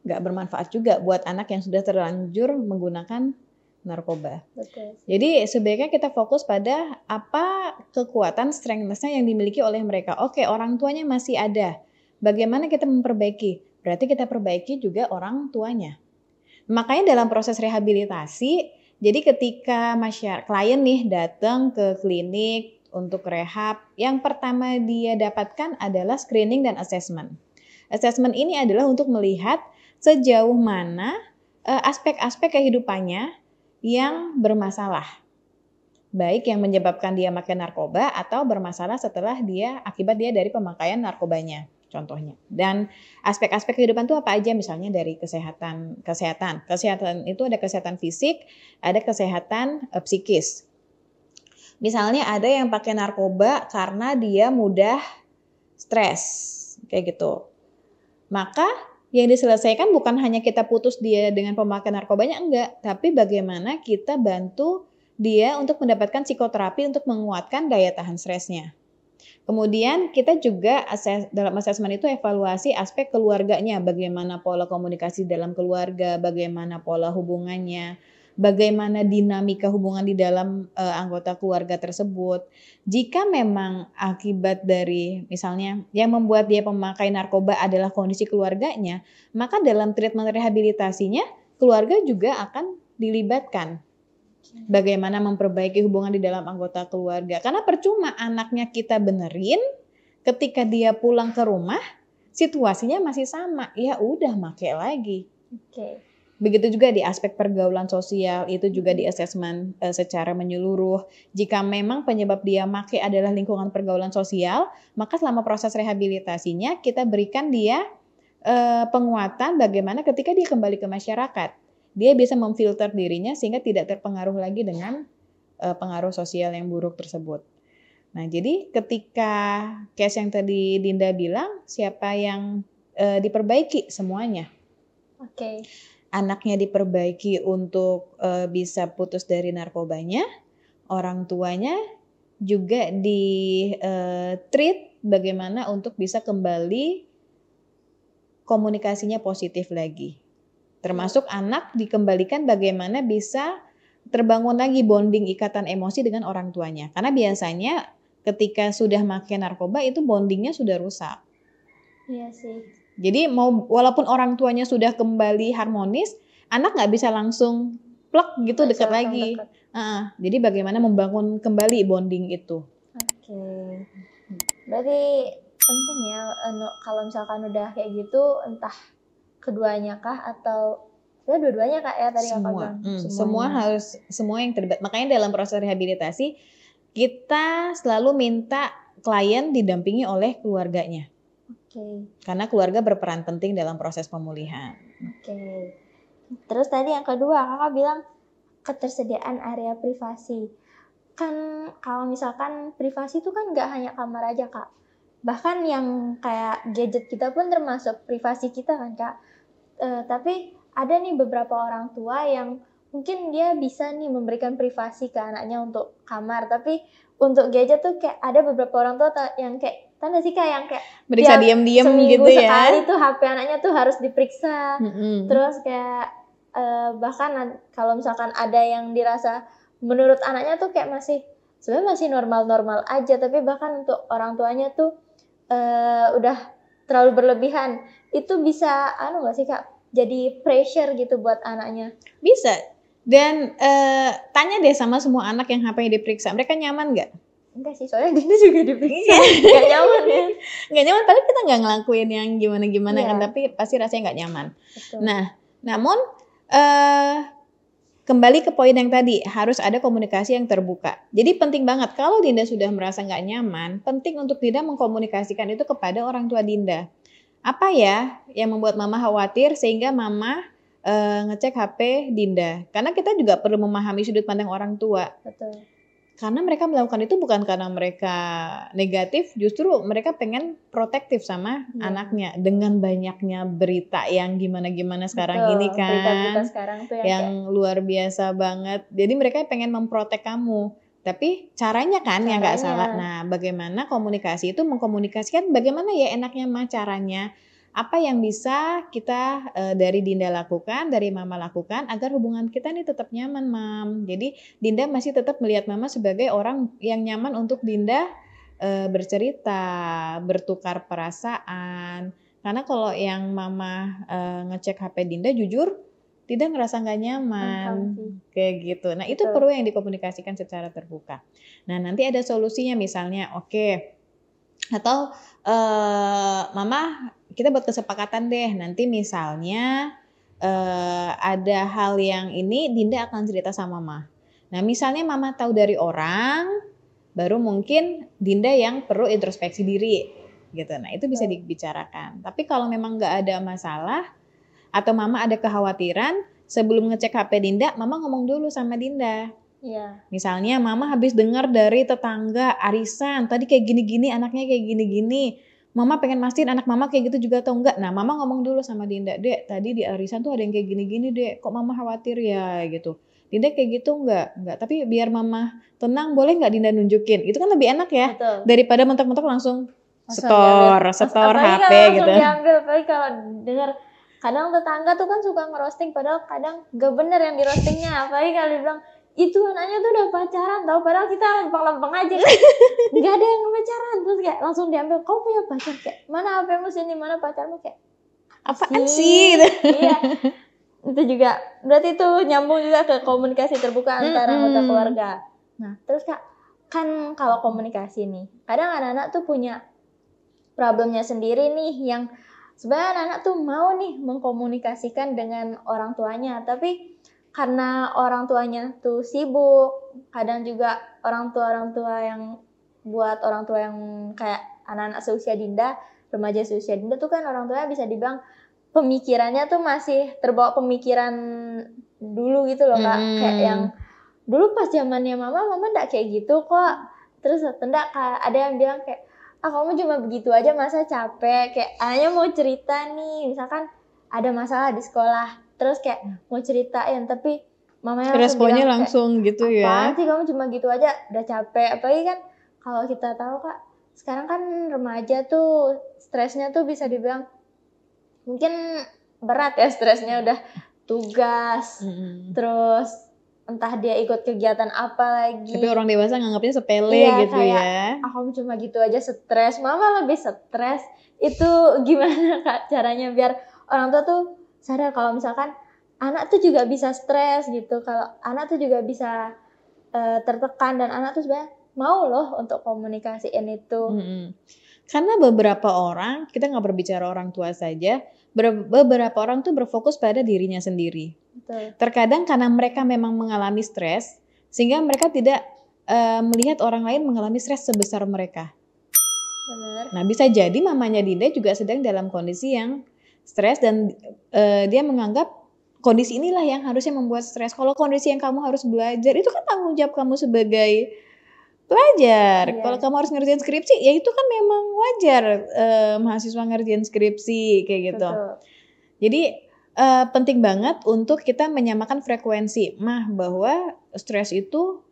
bermanfaat juga buat anak yang sudah terlanjur menggunakan narkoba. Betul. Jadi sebaiknya kita fokus pada apa kekuatan strength-nya yang dimiliki oleh mereka. Oke, orang tuanya masih ada. Bagaimana kita memperbaiki? Berarti kita perbaiki juga orang tuanya. Makanya dalam proses rehabilitasi, jadi ketika klien nih datang ke klinik untuk rehab, yang pertama dia dapatkan adalah screening dan assessment. Assessment ini adalah untuk melihat sejauh mana aspek-aspek kehidupannya yang bermasalah. Baik yang menyebabkan dia makan narkoba atau bermasalah akibat dia dari pemakaian narkobanya. Contohnya. Dan aspek-aspek kehidupan itu apa aja, misalnya dari kesehatan. Kesehatan itu ada kesehatan fisik, ada kesehatan psikis. Misalnya ada yang pakai narkoba karena dia mudah stres, kayak gitu. Maka yang diselesaikan bukan hanya kita putus dia dengan pemakaian narkobanya, enggak. Tapi bagaimana kita bantu dia untuk mendapatkan psikoterapi untuk menguatkan daya tahan stresnya. Kemudian kita juga dalam asesmen itu evaluasi aspek keluarganya, bagaimana pola komunikasi dalam keluarga, bagaimana pola hubungannya, bagaimana dinamika hubungan di dalam anggota keluarga tersebut. Jika memang akibat dari misalnya yang membuat dia pemakai narkoba adalah kondisi keluarganya, maka dalam treatment rehabilitasinya keluarga juga akan dilibatkan. Bagaimana memperbaiki hubungan di dalam anggota keluarga. Karena percuma anaknya kita benerin, ketika dia pulang ke rumah, situasinya masih sama. Ya udah make lagi. Oke. Begitu juga di aspek pergaulan sosial, itu juga di assessment secara menyeluruh. Jika memang penyebab dia make adalah lingkungan pergaulan sosial, maka selama proses rehabilitasinya kita berikan dia penguatan bagaimana ketika dia kembali ke masyarakat. Dia bisa memfilter dirinya sehingga tidak terpengaruh lagi dengan pengaruh sosial yang buruk tersebut. Nah, jadi ketika case yang tadi Dinda bilang, siapa yang diperbaiki? Semuanya. Oke. Anaknya diperbaiki untuk bisa putus dari narkobanya, orang tuanya juga di treat bagaimana untuk bisa kembali komunikasinya positif lagi. Termasuk anak dikembalikan bagaimana bisa terbangun lagi bonding ikatan emosi dengan orang tuanya. Karena biasanya ketika sudah makan narkoba itu bondingnya sudah rusak. Iya sih. Jadi walaupun orang tuanya sudah kembali harmonis, anak nggak bisa langsung plek gitu dekat lagi. Jadi bagaimana membangun kembali bonding itu. Oke. Berarti penting ya kalau misalkan udah kayak gitu, entah keduanya kah atau ya dua-duanya Kak ya tadi Kakak bilang. Semua yang terlibat. Makanya dalam proses rehabilitasi kita selalu minta klien didampingi oleh keluarganya. Oke. Karena keluarga berperan penting dalam proses pemulihan. Oke. Terus tadi yang kedua Kakak bilang ketersediaan area privasi. Kan kalau misalkan privasi itu kan nggak hanya kamar aja Kak. Bahkan yang kayak gadget kita pun termasuk privasi kita kan Kak. Tapi ada nih beberapa orang tua yang mungkin dia bisa nih memberikan privasi ke anaknya untuk kamar, tapi untuk gadget tuh kayak ada beberapa orang tua yang kayak tanda sih Kak yang kayak beriksa diam-diam gitu ya. Sekali tuh HP anaknya tuh harus diperiksa. Terus kayak bahkan kalau misalkan ada yang dirasa menurut anaknya tuh kayak sebenarnya masih normal-normal aja, tapi bahkan untuk orang tuanya tuh udah terlalu berlebihan. Itu bisa nggak sih Kak? Jadi pressure gitu buat anaknya. Bisa. Dan tanya deh sama semua anak yang HP-nya diperiksa, mereka nyaman nggak? Enggak sih, soalnya Dinda juga diperiksa. Nggak nyaman ya. Nggak nyaman, padahal kita nggak ngelakuin yang gimana-gimana kan, tapi pasti rasanya nggak nyaman. Betul. Nah, namun kembali ke poin yang tadi, harus ada komunikasi yang terbuka. Jadi penting banget, kalau Dinda sudah merasa nggak nyaman, penting untuk Dinda mengkomunikasikan itu kepada orang tua Dinda. Apa ya yang membuat mama khawatir sehingga mama ngecek HP Dinda? Karena kita juga perlu memahami sudut pandang orang tua. Betul. Karena mereka melakukan itu bukan karena mereka negatif, justru mereka pengen protektif sama anaknya. Dengan banyaknya berita yang gimana-gimana sekarang ini kan. Berita-berita sekarang tuh yang luar biasa banget. Jadi mereka pengen memprotek kamu. Tapi caranya kan yang nggak salah. Nah, bagaimana komunikasi itu mengkomunikasikan bagaimana ya enaknya mah caranya. Apa yang bisa kita dari Dinda lakukan, dari Mama lakukan agar hubungan kita nih tetap nyaman, Mam. Jadi Dinda masih tetap melihat Mama sebagai orang yang nyaman untuk Dinda bercerita, bertukar perasaan. Karena kalau yang Mama ngecek HP Dinda jujur Dinda ngerasa nggak nyaman, kayak gitu. Nah itu perlu yang dikomunikasikan secara terbuka. Nah nanti ada solusinya misalnya, atau Mama kita buat kesepakatan deh, nanti misalnya ada hal yang ini Dinda akan cerita sama Mama. Nah misalnya Mama tahu dari orang, baru mungkin Dinda yang perlu introspeksi diri gitu. Nah itu bisa dibicarakan. Tapi kalau memang nggak ada masalah, atau Mama ada kekhawatiran, sebelum ngecek HP Dinda, Mama ngomong dulu sama Dinda. Iya. Misalnya Mama habis dengar dari tetangga arisan, tadi kayak gini-gini, anaknya kayak gini-gini. Mama pengen mastiin anak Mama kayak gitu juga atau enggak. Nah Mama ngomong dulu sama Dinda, Dek tadi di arisan tuh ada yang kayak gini-gini Dek, kok Mama khawatir ya gitu. Dinda kayak gitu enggak, tapi biar Mama tenang boleh enggak Dinda nunjukin. Itu kan lebih enak ya. Betul. Daripada mentok-mentok langsung setor HP gitu. Diambil, apalagi kalau dengar kadang tetangga tuh kan suka ngerosting, padahal kadang gak bener yang dirostingnya. Apalagi kalau dibilang itu anaknya tuh udah pacaran tau, padahal kita lempeng-lempeng aja nggak ada yang pacaran, terus kayak langsung diambil, kamu punya pacar, kayak mana HP-mu sini, mana pacarmu, kayak apaan sih? Iya, itu juga berarti itu nyambung juga ke komunikasi terbuka antara anggota keluarga. Nah terus Kak, kan kalau komunikasi nih kadang anak-anak tuh punya problemnya sendiri nih, yang sebenarnya anak-anak tuh mau nih mengkomunikasikan dengan orang tuanya, tapi karena orang tuanya tuh sibuk, kadang juga orang tua yang buat orang tua yang kayak anak-anak seusia Dinda, remaja seusia Dinda tuh kan orang tuanya bisa dibilang pemikirannya tuh masih terbawa pemikiran dulu gitu loh Kak. Kayak yang dulu pas zamannya mama enggak kayak gitu kok. Terus enggak, ada yang bilang kayak, kamu cuma begitu aja masa capek, kayak anaknya mau cerita nih, misalkan ada masalah di sekolah, terus kayak mau ceritain, tapi mamanya langsung Responnya bilang kayak, langsung gitu ya. apaan sih kamu cuma gitu aja, udah capek. Apalagi kan kalau kita tahu Kak, sekarang kan remaja tuh stresnya tuh bisa dibilang mungkin berat ya stresnya, udah tugas, terus entah dia ikut kegiatan apa lagi. Tapi orang dewasa nganggapnya sepele iya, gitu kayak, ya. kamu cuma gitu aja stres, mama lebih stres. Itu gimana Kak caranya biar orang tua tuh sadar kalau misalkan anak tuh juga bisa stres gitu, kalau anak tuh juga bisa tertekan, dan anak tuh sebenarnya mau loh untuk komunikasiin itu. Karena beberapa orang, kita nggak berbicara orang tua saja, beberapa orang tuh berfokus pada dirinya sendiri. Betul. Terkadang karena mereka memang mengalami stres, sehingga mereka tidak melihat orang lain mengalami stres sebesar mereka. Benar. Nah, bisa jadi mamanya Dinda juga sedang dalam kondisi yang stres, dan dia menganggap kondisi inilah yang harusnya membuat stres. Kalau kondisi yang kamu harus belajar, itu kan tanggung jawab kamu sebagai pelajar. Iya. Kalau kamu harus ngerjain skripsi, ya itu kan memang wajar mahasiswa ngerjain skripsi kayak gitu. Betul. Jadi penting banget untuk kita menyamakan frekuensi, bahwa stres itu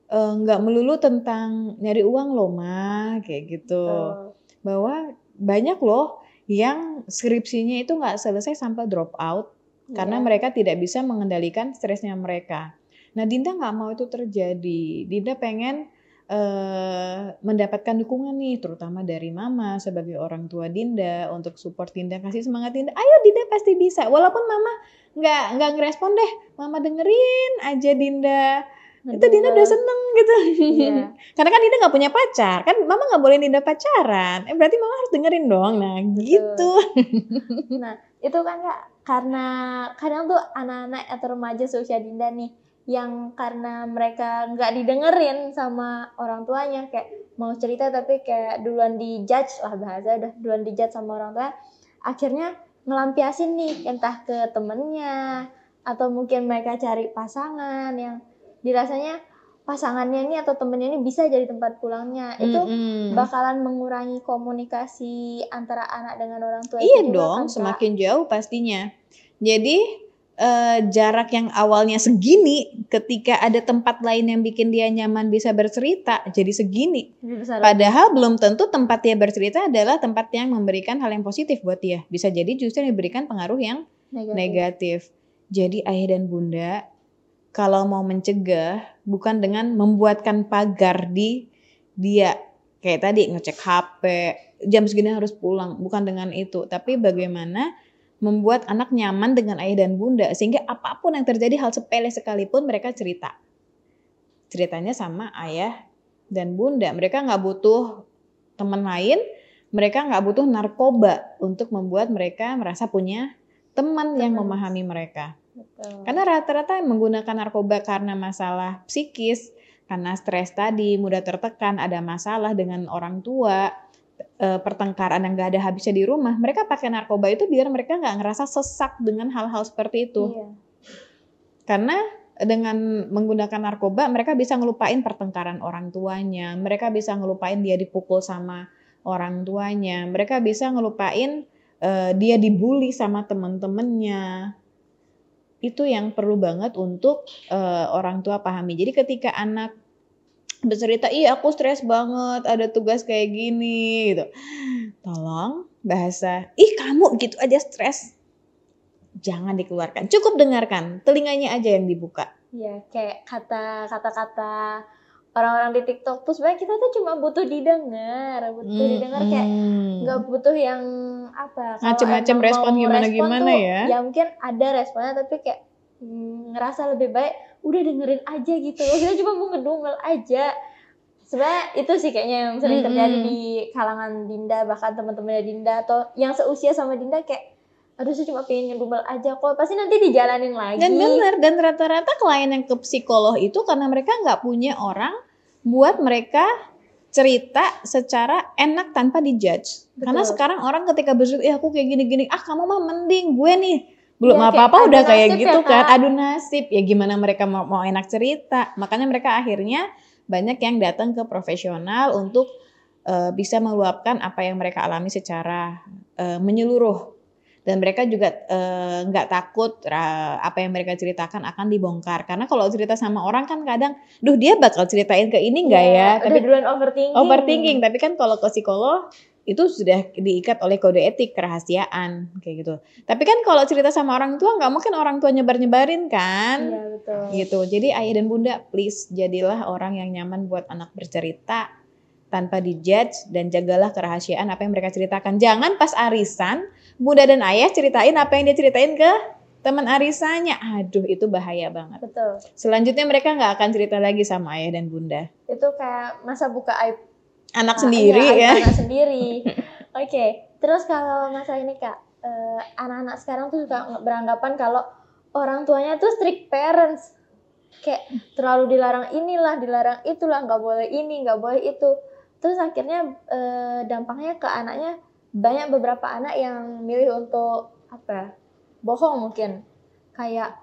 nggak melulu tentang nyari uang loh, kayak gitu. Betul. Bahwa banyak loh yang skripsinya itu nggak selesai sampai drop out karena mereka tidak bisa mengendalikan stresnya mereka. Nah, Dinda nggak mau itu terjadi. Dinda pengen mendapatkan dukungan nih, terutama dari mama sebagai orang tua Dinda, untuk support Dinda, kasih semangat Dinda. Ayo Dinda pasti bisa. Walaupun mama nggak ngerespon deh, mama dengerin aja Dinda. Itu Dinda udah seneng gitu. Iya. Karena kan Dinda nggak punya pacar, kan mama nggak boleh Dinda pacaran. Berarti mama harus dengerin dong. Nah, Betul. gitu. Nah, itu kan Kak, karena kadang tuh anak-anak atau remaja seusia Dinda nih, yang karena mereka nggak didengerin sama orang tuanya, kayak mau cerita tapi kayak duluan dijudge lah, bahasa udah duluan dijudge sama orang tua, akhirnya ngelampiasin nih entah ke temennya, atau mungkin mereka cari pasangan yang dirasanya pasangannya ini atau temennya ini bisa jadi tempat pulangnya. Itu bakalan mengurangi komunikasi antara anak dengan orang tua. Iya itu juga dong, kan, Kak. semakin jauh pastinya. Jadi jarak yang awalnya segini, ketika ada tempat lain yang bikin dia nyaman bisa bercerita, jadi segini. Padahal belum tentu tempat dia bercerita adalah tempat yang memberikan hal yang positif buat dia. Bisa jadi justru diberikan pengaruh yang negatif. Jadi ayah dan bunda, kalau mau mencegah, bukan dengan membuatkan pagar di dia. Kayak tadi ngecek HP, jam segini harus pulang. Bukan dengan itu. Tapi bagaimana membuat anak nyaman dengan ayah dan bunda, sehingga apapun yang terjadi, hal sepele sekalipun, mereka cerita. Ceritanya sama ayah dan bunda. Mereka nggak butuh teman lain, mereka nggak butuh narkoba untuk membuat mereka merasa punya teman yang memahami mereka. Betul. Karena rata-rata yang menggunakan narkoba karena masalah psikis, karena stres tadi, mudah tertekan, ada masalah dengan orang tua, pertengkaran yang gak ada habisnya di rumah, mereka pakai narkoba itu biar mereka gak ngerasa sesak dengan hal-hal seperti itu. Iya. Karena dengan menggunakan narkoba, mereka bisa ngelupain pertengkaran orang tuanya, mereka bisa ngelupain dia dipukul sama orang tuanya, mereka bisa ngelupain dia dibully sama teman-temannya. Itu yang perlu banget untuk orang tua pahami. Jadi ketika anak bercerita, aku stres banget, ada tugas kayak gini gitu. Tolong bahasa, kamu gitu aja stres, jangan dikeluarkan. Cukup dengarkan, telinganya aja yang dibuka. Ya, kayak kata-kata orang-orang di TikTok tuh sebenarnya kita tuh cuma butuh didengar, kayak nggak butuh yang apa. Macam-macam respon gimana-gimana ya. Ya mungkin ada responnya, tapi kayak ngerasa lebih baik udah dengerin aja gitu loh, kita cuma mau ngedumel aja. Sebenarnya itu sih kayaknya yang sering terjadi di kalangan Dinda, bahkan teman-temannya Dinda atau yang seusia sama Dinda, kayak aduh saya cuma pengen ngedumel aja kok, pasti nanti dijalanin lagi. Dan benar, dan rata-rata klien yang ke psikolog itu karena mereka nggak punya orang buat mereka cerita secara enak tanpa dijudge. Betul. Karena sekarang orang ketika bercerita, aku kayak gini-gini, kamu mah mending gue nih belum apa-apa udah kayak gitu ya, kan, adu nasib. Ya gimana mereka mau enak cerita. Makanya mereka akhirnya banyak yang datang ke profesional untuk bisa meluapkan apa yang mereka alami secara menyeluruh. Dan mereka juga nggak takut apa yang mereka ceritakan akan dibongkar. Karena kalau cerita sama orang kan kadang, duh dia bakal ceritain ke ini nggak ya? Udah Tapi duluan overthinking. overthinking. Tapi kan kalau ke psikolog itu sudah diikat oleh kode etik kerahasiaan kayak gitu. Tapi kan kalau cerita sama orang tua nggak mungkin orang tua nyebar-nyebarin kan? Iya betul. Gitu. Jadi ayah dan bunda please jadilah orang yang nyaman buat anak bercerita tanpa dijudge dan jagalah kerahasiaan apa yang mereka ceritakan. Jangan pas arisan bunda dan ayah ceritain apa yang dia ceritain ke teman arisannya. Aduh itu bahaya banget. Betul. Selanjutnya mereka nggak akan cerita lagi sama ayah dan bunda. Itu kayak masa buka aib anak sendiri iya, ya. Anak sendiri. Oke. Terus kalau masalah ini Kak, anak-anak sekarang tuh juga beranggapan kalau orang tuanya tuh strict parents. Kayak terlalu dilarang inilah, dilarang itulah, nggak boleh ini, nggak boleh itu. Terus akhirnya dampaknya ke anaknya, banyak beberapa anak yang milih untuk bohong mungkin. Kayak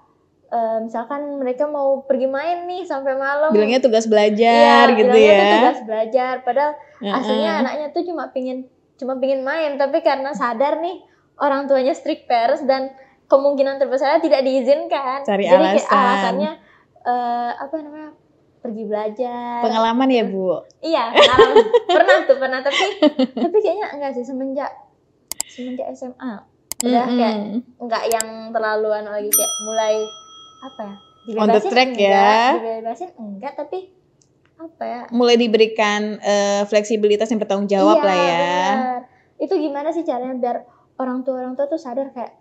misalkan mereka mau pergi main nih sampai malam. Bilangnya tugas belajar gitu bilangnya ya. Tuh tugas belajar, padahal aslinya anaknya tuh cuma pingin main, tapi karena sadar nih orang tuanya strict parents dan kemungkinan terbesar tidak diizinkan. Cari Jadi alasan. alasannya pergi belajar. Pengalaman ya Bu? Iya, pernah tapi kayaknya enggak sih semenjak SMA udah kayak enggak yang terlaluan lagi, kayak mulai dibebasin on the track ya. Dibebasin enggak, tapi mulai diberikan fleksibilitas yang bertanggung jawab lah ya. Benar. Itu gimana sih caranya biar orang tua tuh sadar kayak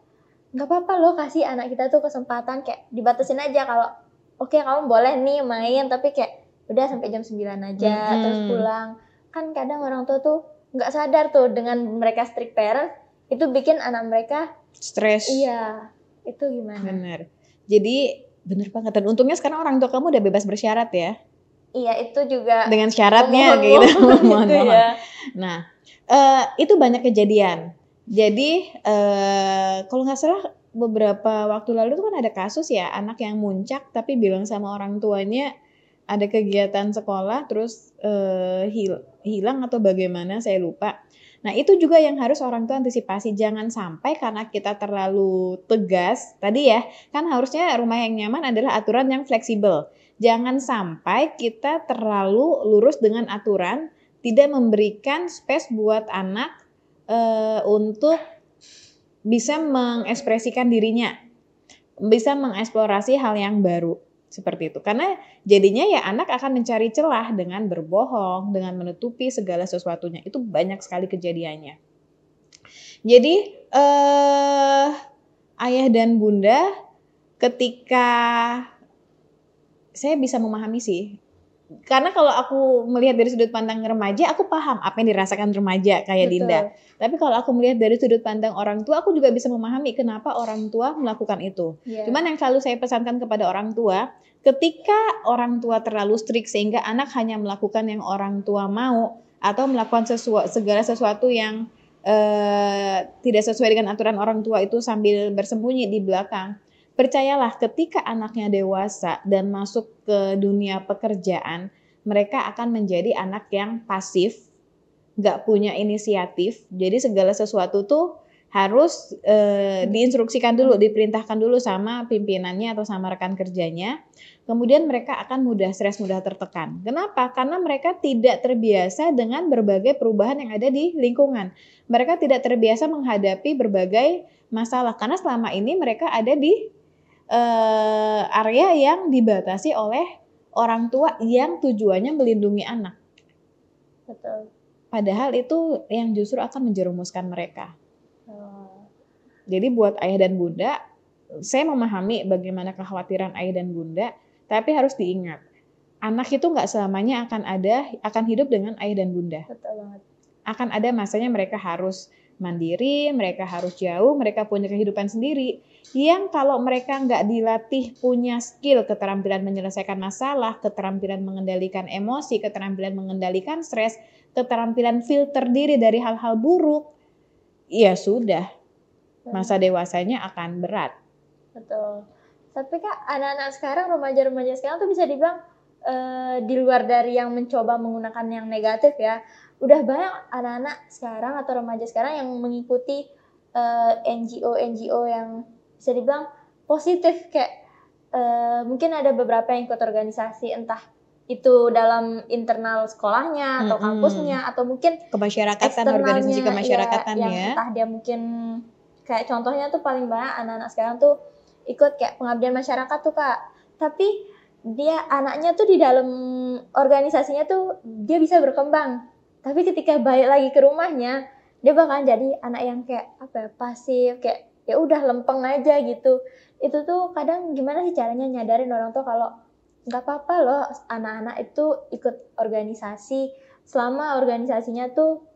nggak apa-apa loh kasih anak kita tuh kesempatan, kayak dibatasin aja kalau oke, kamu boleh nih main, tapi kayak udah sampai jam 9 aja, terus pulang. Kan kadang orang tua tuh nggak sadar tuh dengan mereka strict parent, itu bikin anak mereka stres. Iya, itu gimana? Bener. Jadi bener banget. Dan untungnya sekarang orang tua kamu udah bebas bersyarat ya. Iya, itu juga. Dengan syaratnya gitu. Mohon. Ya. Nah, itu banyak kejadian. Jadi kalau nggak salah beberapa waktu lalu tuh kan ada kasus ya, anak yang muncak tapi bilang sama orang tuanya ada kegiatan sekolah terus hilang atau bagaimana saya lupa. Nah itu juga yang harus orang tua antisipasi, jangan sampai karena kita terlalu tegas tadi ya, kan harusnya rumah yang nyaman adalah aturan yang fleksibel. Jangan sampai kita terlalu lurus dengan aturan, tidak memberikan space buat anak untuk bisa mengekspresikan dirinya, bisa mengeksplorasi hal yang baru seperti itu. Karena jadinya ya anak akan mencari celah dengan berbohong, dengan menutupi segala sesuatunya. Itu banyak sekali kejadiannya. Jadi ayah dan bunda ketika saya bisa memahami sih. Karena kalau aku melihat dari sudut pandang remaja, aku paham apa yang dirasakan remaja kayak Betul. Dinda. Tapi kalau aku melihat dari sudut pandang orang tua, aku juga bisa memahami kenapa orang tua melakukan itu. Yeah. Cuman yang selalu saya pesankan kepada orang tua, ketika orang tua terlalu strict sehingga anak hanya melakukan yang orang tua mau atau melakukan segala sesuatu yang tidak sesuai dengan aturan orang tua itu sambil bersembunyi di belakang. Percayalah ketika anaknya dewasa dan masuk ke dunia pekerjaan, mereka akan menjadi anak yang pasif, gak punya inisiatif. Jadi segala sesuatu tuh harus diinstruksikan dulu, diperintahkan dulu sama pimpinannya atau sama rekan kerjanya. Kemudian mereka akan mudah stres, mudah tertekan. Kenapa? Karena mereka tidak terbiasa dengan berbagai perubahan yang ada di lingkungan. Mereka tidak terbiasa menghadapi berbagai masalah. Karena selama ini mereka ada di area yang dibatasi oleh orang tua yang tujuannya melindungi anak. Betul. Padahal itu yang justru akan menjerumuskan mereka. Jadi buat ayah dan bunda, saya memahami bagaimana kekhawatiran ayah dan bunda, tapi harus diingat, anak itu nggak selamanya akan hidup dengan ayah dan bunda. Betul banget. Akan ada masanya mereka harus mandiri, mereka harus jauh, mereka punya kehidupan sendiri. Yang kalau mereka nggak dilatih punya skill, keterampilan menyelesaikan masalah, keterampilan mengendalikan emosi, keterampilan mengendalikan stres, keterampilan filter diri dari hal-hal buruk, ya sudah, masa dewasanya akan berat. Betul. Tapi Kak, anak-anak sekarang, remaja-remaja sekarang tuh bisa dibilang di luar dari yang mencoba menggunakan yang negatif ya, udah banyak anak-anak sekarang atau remaja sekarang yang mengikuti NGO yang bisa dibilang positif, kayak mungkin ada beberapa yang ikut organisasi, entah itu dalam internal sekolahnya atau kampusnya, atau mungkin kemasyarakatan, organisasi kemasyarakatan yang entah dia mungkin kayak contohnya tuh paling banyak anak-anak sekarang tuh ikut kayak pengabdian masyarakat tuh Kak. Tapi dia anaknya tuh di dalam organisasinya tuh dia bisa berkembang. Tapi ketika balik lagi ke rumahnya, dia bakalan jadi anak yang kayak pasif, kayak ya udah lempeng aja gitu. Itu tuh kadang gimana sih caranya nyadarin orang tua kalau nggak apa-apa loh anak-anak itu ikut organisasi selama organisasinya tuh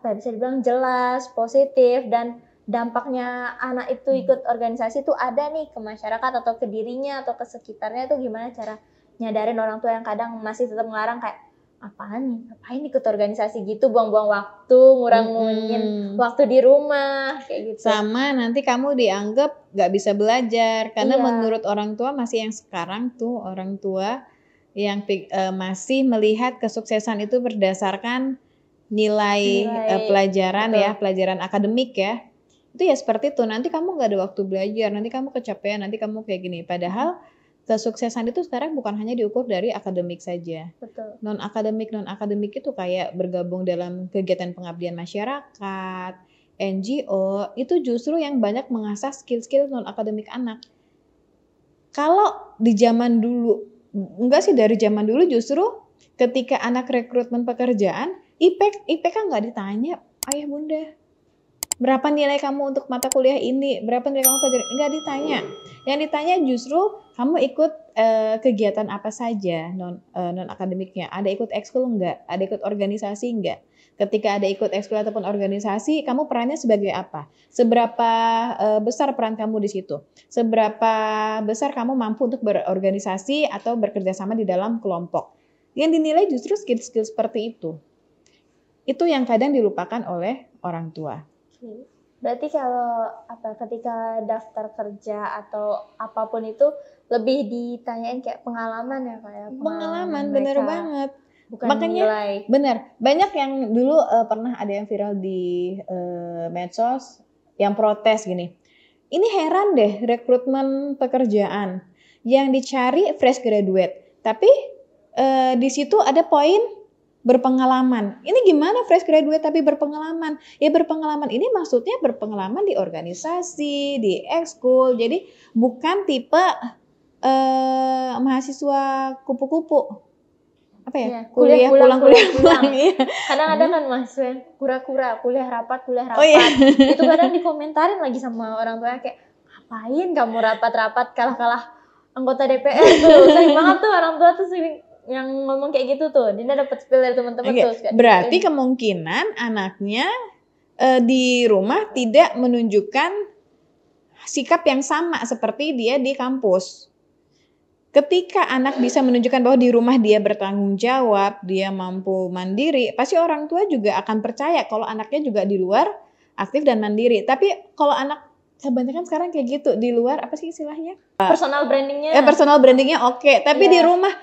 bisa dibilang jelas, positif, dan dampaknya anak itu ikut organisasi tuh ada nih ke masyarakat atau ke dirinya atau ke sekitarnya. Tuh gimana cara nyadarin orang tua yang kadang masih tetap ngelarang kayak ngapain ikut organisasi gitu, buang-buang waktu, ngurang-ngurangin waktu di rumah kayak gitu. Sama nanti kamu dianggap gak bisa belajar karena menurut orang tua masih yang sekarang tuh orang tua yang masih melihat kesuksesan itu berdasarkan nilai pelajaran ya, pelajaran akademik ya. Itu ya seperti itu, nanti kamu gak ada waktu belajar, nanti kamu kecapean, nanti kamu kayak gini. Padahal kesuksesan itu sekarang bukan hanya diukur dari akademik saja. Betul. Non-akademik itu kayak bergabung dalam kegiatan pengabdian masyarakat, NGO, itu justru yang banyak mengasah skill-skill non-akademik anak. Kalau di zaman dulu, enggak sih dari zaman dulu justru ketika anak rekrutmen pekerjaan, IPK nggak ditanya, ayah bunda. Berapa nilai kamu untuk mata kuliah ini? Berapa nilai kamu pelajari? Enggak ditanya. Yang ditanya justru kamu ikut kegiatan apa saja non akademiknya. Ada ikut ekskul enggak? Ada ikut organisasi enggak? Ketika ada ikut ekskul ataupun organisasi, kamu perannya sebagai apa? Seberapa besar peran kamu di situ? Seberapa besar kamu mampu untuk berorganisasi atau bekerja sama di dalam kelompok? Yang dinilai justru skill-skill seperti itu. Itu yang kadang dilupakan oleh orang tua. Berarti kalau ketika daftar kerja atau apapun itu lebih ditanyain kayak pengalaman ya kayak pengalaman bener banget. Bukan makanya nilai. Bener, banyak yang dulu pernah ada yang viral di medsos yang protes gini. Ini heran deh rekrutmen pekerjaan yang dicari fresh graduate, tapi di situ ada poin berpengalaman. Ini gimana fresh graduate tapi berpengalaman? Ya berpengalaman ini maksudnya berpengalaman di organisasi, di ekskul. Jadi bukan tipe mahasiswa kupu-kupu. Apa ya? Kuliah pulang. Iya. Kadang-kadang kan mahasiswa yang kura-kura, kuliah rapat. Oh, iya. Itu kadang dikomentarin lagi sama orang tua kayak, ngapain kamu rapat-rapat kalah-kalah anggota DPR tuh. Sering banget tuh orang tua tuh sering yang ngomong kayak gitu tuh. Dina dapat spill dari teman-teman tuh. Berarti kemungkinan anaknya di rumah tidak menunjukkan sikap yang sama seperti dia di kampus. Ketika anak bisa menunjukkan bahwa di rumah dia bertanggung jawab, dia mampu mandiri, pasti orang tua juga akan percaya kalau anaknya juga di luar aktif dan mandiri. Tapi kalau anak kebanyakan sekarang kayak gitu, di luar apa sih istilahnya? Personal brandingnya. Personal brandingnya oke, tapi di rumah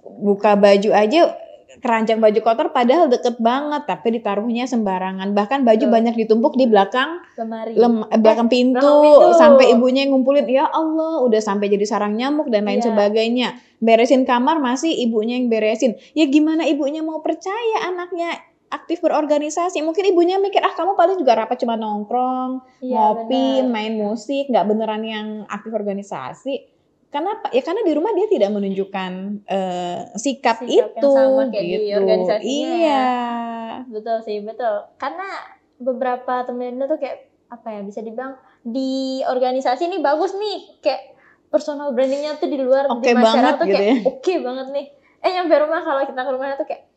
buka baju aja keranjang baju kotor padahal deket banget tapi ditaruhnya sembarangan, bahkan baju banyak ditumpuk di belakang lemari, belakang pintu sampai ibunya ngumpulin, ya Allah udah sampai jadi sarang nyamuk dan lain sebagainya. Beresin kamar masih ibunya yang beresin. Ya gimana ibunya mau percaya anaknya aktif berorganisasi? Mungkin ibunya mikir kamu paling juga rapat cuma nongkrong, ngopi, main musik, nggak beneran yang aktif organisasi. Kenapa? Ya karena di rumah dia tidak menunjukkan sikap itu yang sama kayak gitu. Di organisasinya. Iya. Betul sih, betul. Karena beberapa temen-temen tuh kayak bisa dibilang di organisasi ini bagus nih, kayak personal brandingnya tuh di luar di masyarakat tuh kayak oke banget nih. Nyampe rumah kalau kita ke rumahnya tuh kayak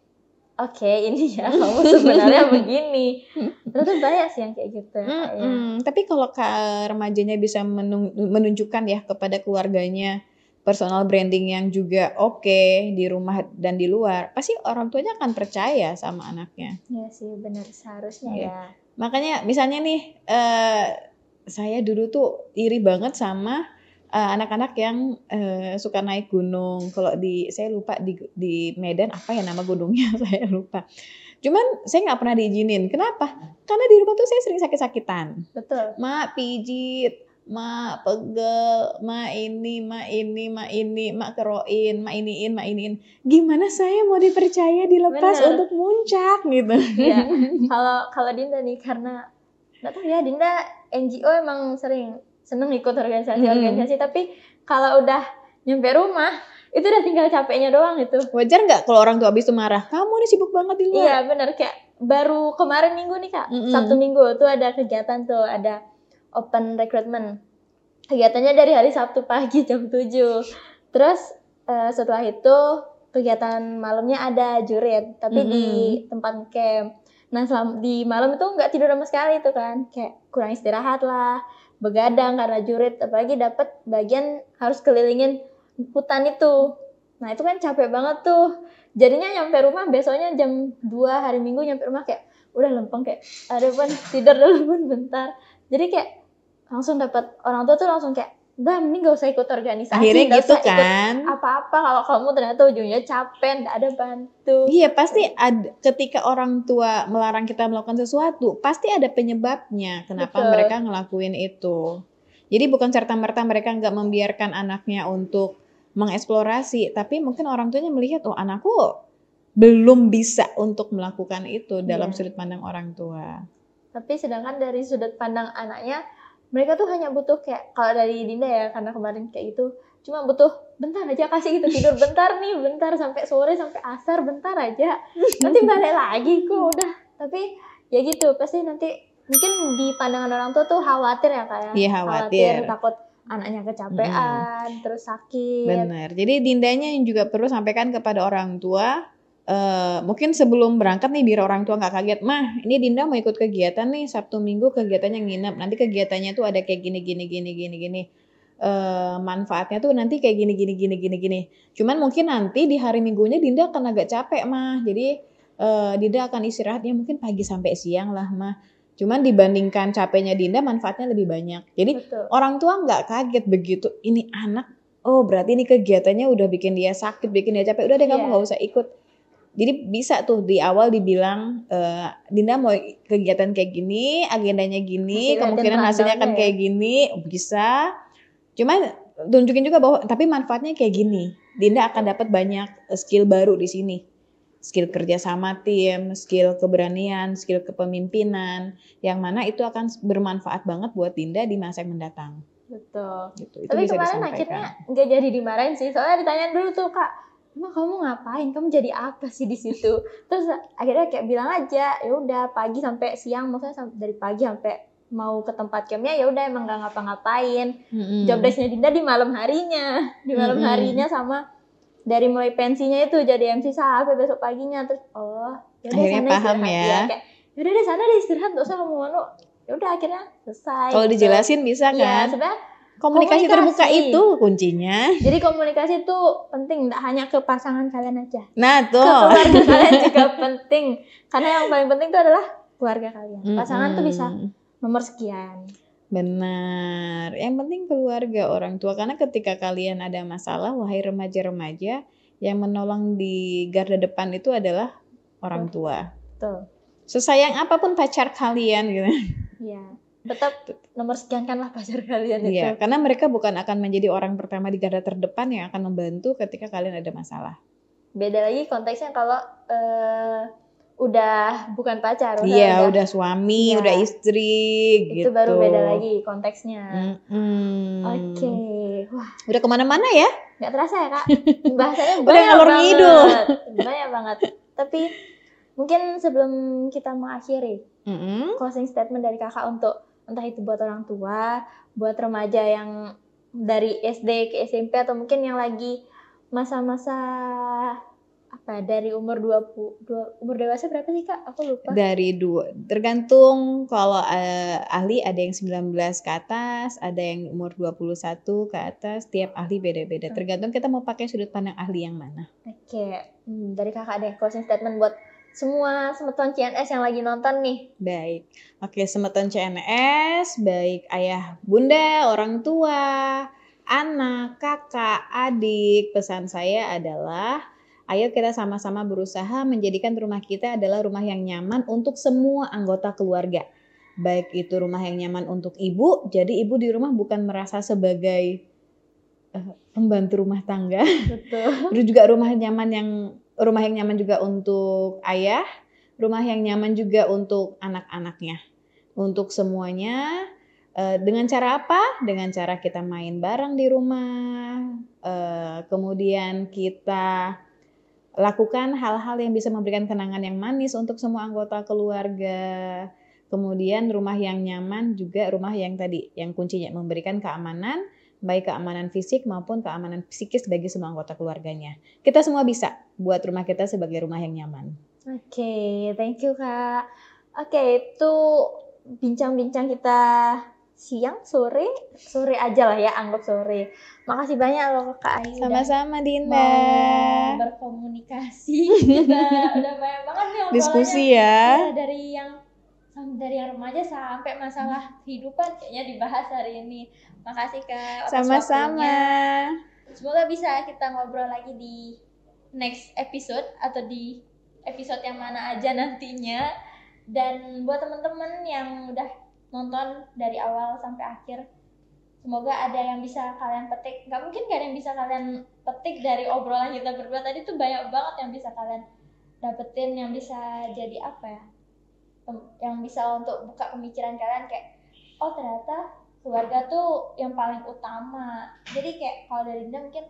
ini ya kamu sebenarnya begini. Terus banyak sih yang kayak gitu. Tapi kalau remajanya bisa menunjukkan ya kepada keluarganya personal branding yang juga oke di rumah dan di luar, pasti orang tuanya akan percaya sama anaknya. Iya sih, benar seharusnya ya. Makanya misalnya nih, saya dulu tuh iri banget sama anak-anak yang suka naik gunung. Kalau saya lupa di Medan apa ya nama gunungnya saya lupa. Cuman saya nggak pernah diizinin. Kenapa? Karena di rumah tuh saya sering sakit-sakitan. Betul. Mak pijit, mak pegel, mak ini, mak keroin, mak iniin. Gimana saya mau dipercaya dilepas Bener. untuk muncak gitu. Iya. Kalau Dinda nih, karena nggak tahu ya, Dinda NGO emang seneng ikut organisasi-organisasi, tapi kalau udah nyampe rumah itu udah tinggal capeknya doang itu. Wajar nggak kalau orang tua habis itu marah? Kamu nih sibuk banget di luar. Iya bener, kayak baru kemarin minggu nih Kak, Sabtu Minggu tuh ada kegiatan tuh, ada open recruitment. Kegiatannya dari hari Sabtu pagi jam 7. Terus setelah itu kegiatan malamnya ada jurit, tapi di tempat camp. Nah di malam itu nggak tidur sama sekali tuh kan, kayak kurang istirahat lah, begadang karena jurit, apalagi dapat bagian harus kelilingin hutan itu. Nah itu kan capek banget tuh. Jadinya nyampe rumah besoknya jam 2 hari Minggu, nyampe rumah kayak udah lempeng, kayak ada pun tidur dulu pun bentar. Jadi kayak langsung dapat orang tua tuh langsung kayak, udah mending gak usah ikut organisasi, akhirnya gitu usah kan ikut apa-apa kalau kamu ternyata ujungnya capek, gak ada bantu. Iya pasti ada, ketika orang tua melarang kita melakukan sesuatu pasti ada penyebabnya kenapa Betul. mereka ngelakuin itu. Jadi bukan serta-merta mereka nggak membiarkan anaknya untuk mengeksplorasi, tapi mungkin orang tuanya melihat, oh anakku belum bisa untuk melakukan itu dalam Iya. sudut pandang orang tua. Tapi sedangkan dari sudut pandang anaknya, mereka tuh hanya butuh kayak, kalau dari Dinda ya, karena kemarin kayak gitu, cuma butuh bentar aja, kasih gitu, tidur bentar nih, bentar sampai sore, sampai asar, bentar aja, nanti balik lagi kok udah. Tapi ya gitu, pasti nanti mungkin di pandangan orang tua tuh khawatir ya Kak ya. Iya khawatir. Takut anaknya kecapean, terus sakit. Benar. Jadi Dindanya yang juga perlu sampaikan kepada orang tua, mungkin sebelum berangkat nih biar orang tua nggak kaget, mah ini Dinda mau ikut kegiatan nih Sabtu Minggu, kegiatannya nginep, nanti kegiatannya tuh ada kayak gini. Manfaatnya tuh nanti kayak gini. Cuman mungkin nanti di hari Minggunya Dinda akan agak capek mah, jadi Dinda akan istirahatnya mungkin pagi sampai siang lah mah. Cuman dibandingkan capeknya Dinda, manfaatnya lebih banyak. Jadi Betul. orang tua nggak kaget begitu, ini anak, oh berarti ini kegiatannya udah bikin dia sakit, bikin dia capek, udah deh kamu nggak usah ikut. Jadi bisa tuh di awal dibilang, Dinda mau kegiatan kayak gini, agendanya gini, kemungkinan hasilnya akan kayak gini, bisa. Cuman tunjukin juga bahwa tapi manfaatnya kayak gini. Dinda akan dapat banyak skill baru di sini. Skill kerja sama tim, skill keberanian, skill kepemimpinan, yang mana itu akan bermanfaat banget buat Dinda di masa yang mendatang. Betul. Gitu. Itu Tapi bisa kemarin akhirnya nggak jadi dimarahin sih, soalnya ditanyain dulu tuh Kak, emang kamu ngapain? Kamu jadi apa sih di situ? Terus akhirnya kayak bilang aja, ya udah pagi sampai siang, maksudnya dari pagi sampai mau ke tempat campnya ya udah emang nggak ngapa-ngapain. Job desk-nya Dinda di malam harinya, sama dari mulai pensinya itu jadi MC sampai besok paginya. Terus akhirnya sana paham ya. Kayak yaudah deh sana deh istirahat, nggak usah ngomong. Ya udah akhirnya selesai. Kalau dijelasin bisa kan? Iya, sebenarnya komunikasi terbuka itu kuncinya. Jadi komunikasi itu penting, tidak hanya ke pasangan kalian aja. Nah tuh. Ke keluarga kalian juga penting. Karena yang paling penting itu adalah keluarga kalian. Pasangan tuh bisa nomor sekian. Benar. Yang penting keluarga, orang tua. Karena ketika kalian ada masalah, wahai remaja-remaja, yang menolong di garda depan itu adalah orang tua. Betul. Sesayang apapun pacar kalian gitu. Iya. Tetap nomor sekian kan lah pacar kalian itu. Iya, karena mereka bukan akan menjadi orang pertama di garda terdepan yang akan membantu ketika kalian ada masalah. Beda lagi konteksnya kalau udah bukan pacar, udah suami, udah istri, itu gitu. baru beda lagi konteksnya. Oke. Wah, udah kemana-mana ya? Nggak terasa ya Kak? Bahasanya udah ngalor ngidul. Banyak banget. Tapi mungkin sebelum kita mengakhiri, closing statement dari Kakak untuk entah itu buat orang tua, buat remaja yang dari SD ke SMP, atau mungkin yang lagi masa-masa dari umur 20, umur dewasa berapa sih Kak? Aku lupa. Tergantung, kalau ahli ada yang 19 ke atas, ada yang umur 21 ke atas, tiap ahli beda-beda. Tergantung kita mau pakai sudut pandang ahli yang mana. Oke. Dari Kakak deh closing statement buat semua semeton CNS yang lagi nonton nih. Baik. Oke, semeton CNS, baik ayah, bunda, orang tua, anak, kakak, adik, pesan saya adalah ayo kita sama-sama berusaha menjadikan rumah kita adalah rumah yang nyaman untuk semua anggota keluarga. Baik itu rumah yang nyaman untuk ibu, jadi ibu di rumah bukan merasa sebagai pembantu rumah tangga. Betul. Terus juga rumah yang nyaman juga untuk ayah, rumah yang nyaman juga untuk anak-anaknya. Untuk semuanya dengan cara apa? Dengan cara kita main bareng di rumah, kemudian kita lakukan hal-hal yang bisa memberikan kenangan yang manis untuk semua anggota keluarga. Kemudian rumah yang nyaman juga rumah yang tadi, yang kuncinya memberikan keamanan, baik keamanan fisik maupun keamanan psikis bagi semua anggota keluarganya. Kita semua bisa buat rumah kita sebagai rumah yang nyaman. Oke, thank you Kak. Oke, itu bincang-bincang kita siang, sore aja lah ya, anggap sore. Makasih banyak loh Kak Ayu. Sama-sama Dinda. Mau berkomunikasi. Kita udah banyak banget nih diskusi ya. Dari yang remaja sampai masalah kehidupan kayaknya dibahas hari ini. Makasih Kak. Sama-sama. Semoga bisa kita ngobrol lagi di next episode atau di episode yang mana aja nantinya. Dan buat teman-teman yang udah nonton dari awal sampai akhir, semoga ada yang bisa kalian petik. Gak mungkin gak ada yang bisa kalian petik dari obrolan kita berdua tadi tuh, banyak banget yang bisa kalian dapetin, yang bisa jadi apa ya, yang bisa untuk buka pemikiran kalian kayak, oh ternyata keluarga tuh yang paling utama. Jadi kayak kalau dari Dinda mungkin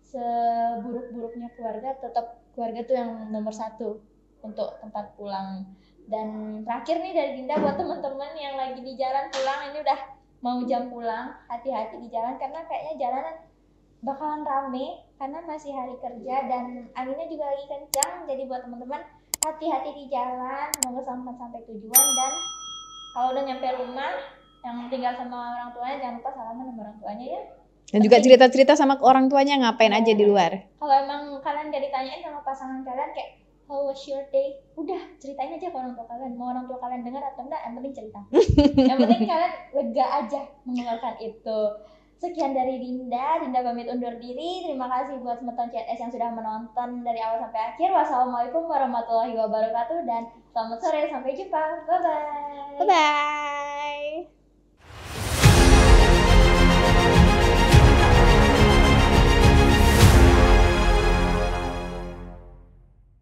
seburuk-buruknya keluarga, tetap keluarga tuh yang nomor satu untuk tempat pulang. Dan terakhir nih dari Dinda buat teman-teman yang lagi di jalan pulang, ini udah mau jam pulang, hati-hati di jalan karena kayaknya jalanan bakalan rame karena masih hari kerja dan anginnya juga lagi kencang. Jadi buat teman-teman hati-hati di jalan, semoga selamat sampai tujuan. Dan kalau udah nyampe rumah, yang tinggal sama orang tuanya jangan lupa salaman sama orang tuanya ya. Dan juga cerita-cerita sama orang tuanya ngapain aja di luar. Kalau emang kalian gak ditanyain sama pasangan kalian kayak how was your day? Udah ceritain aja ke orang tua kalian. Mau orang tua kalian dengar atau enggak, yang penting cerita. Yang penting kalian lega aja mengeluarkan itu. Sekian dari Dinda pamit undur diri. Terima kasih buat Semeton CNS yang sudah menonton dari awal sampai akhir. Wassalamualaikum warahmatullahi wabarakatuh dan selamat sore, sampai jumpa. Bye bye. Bye bye.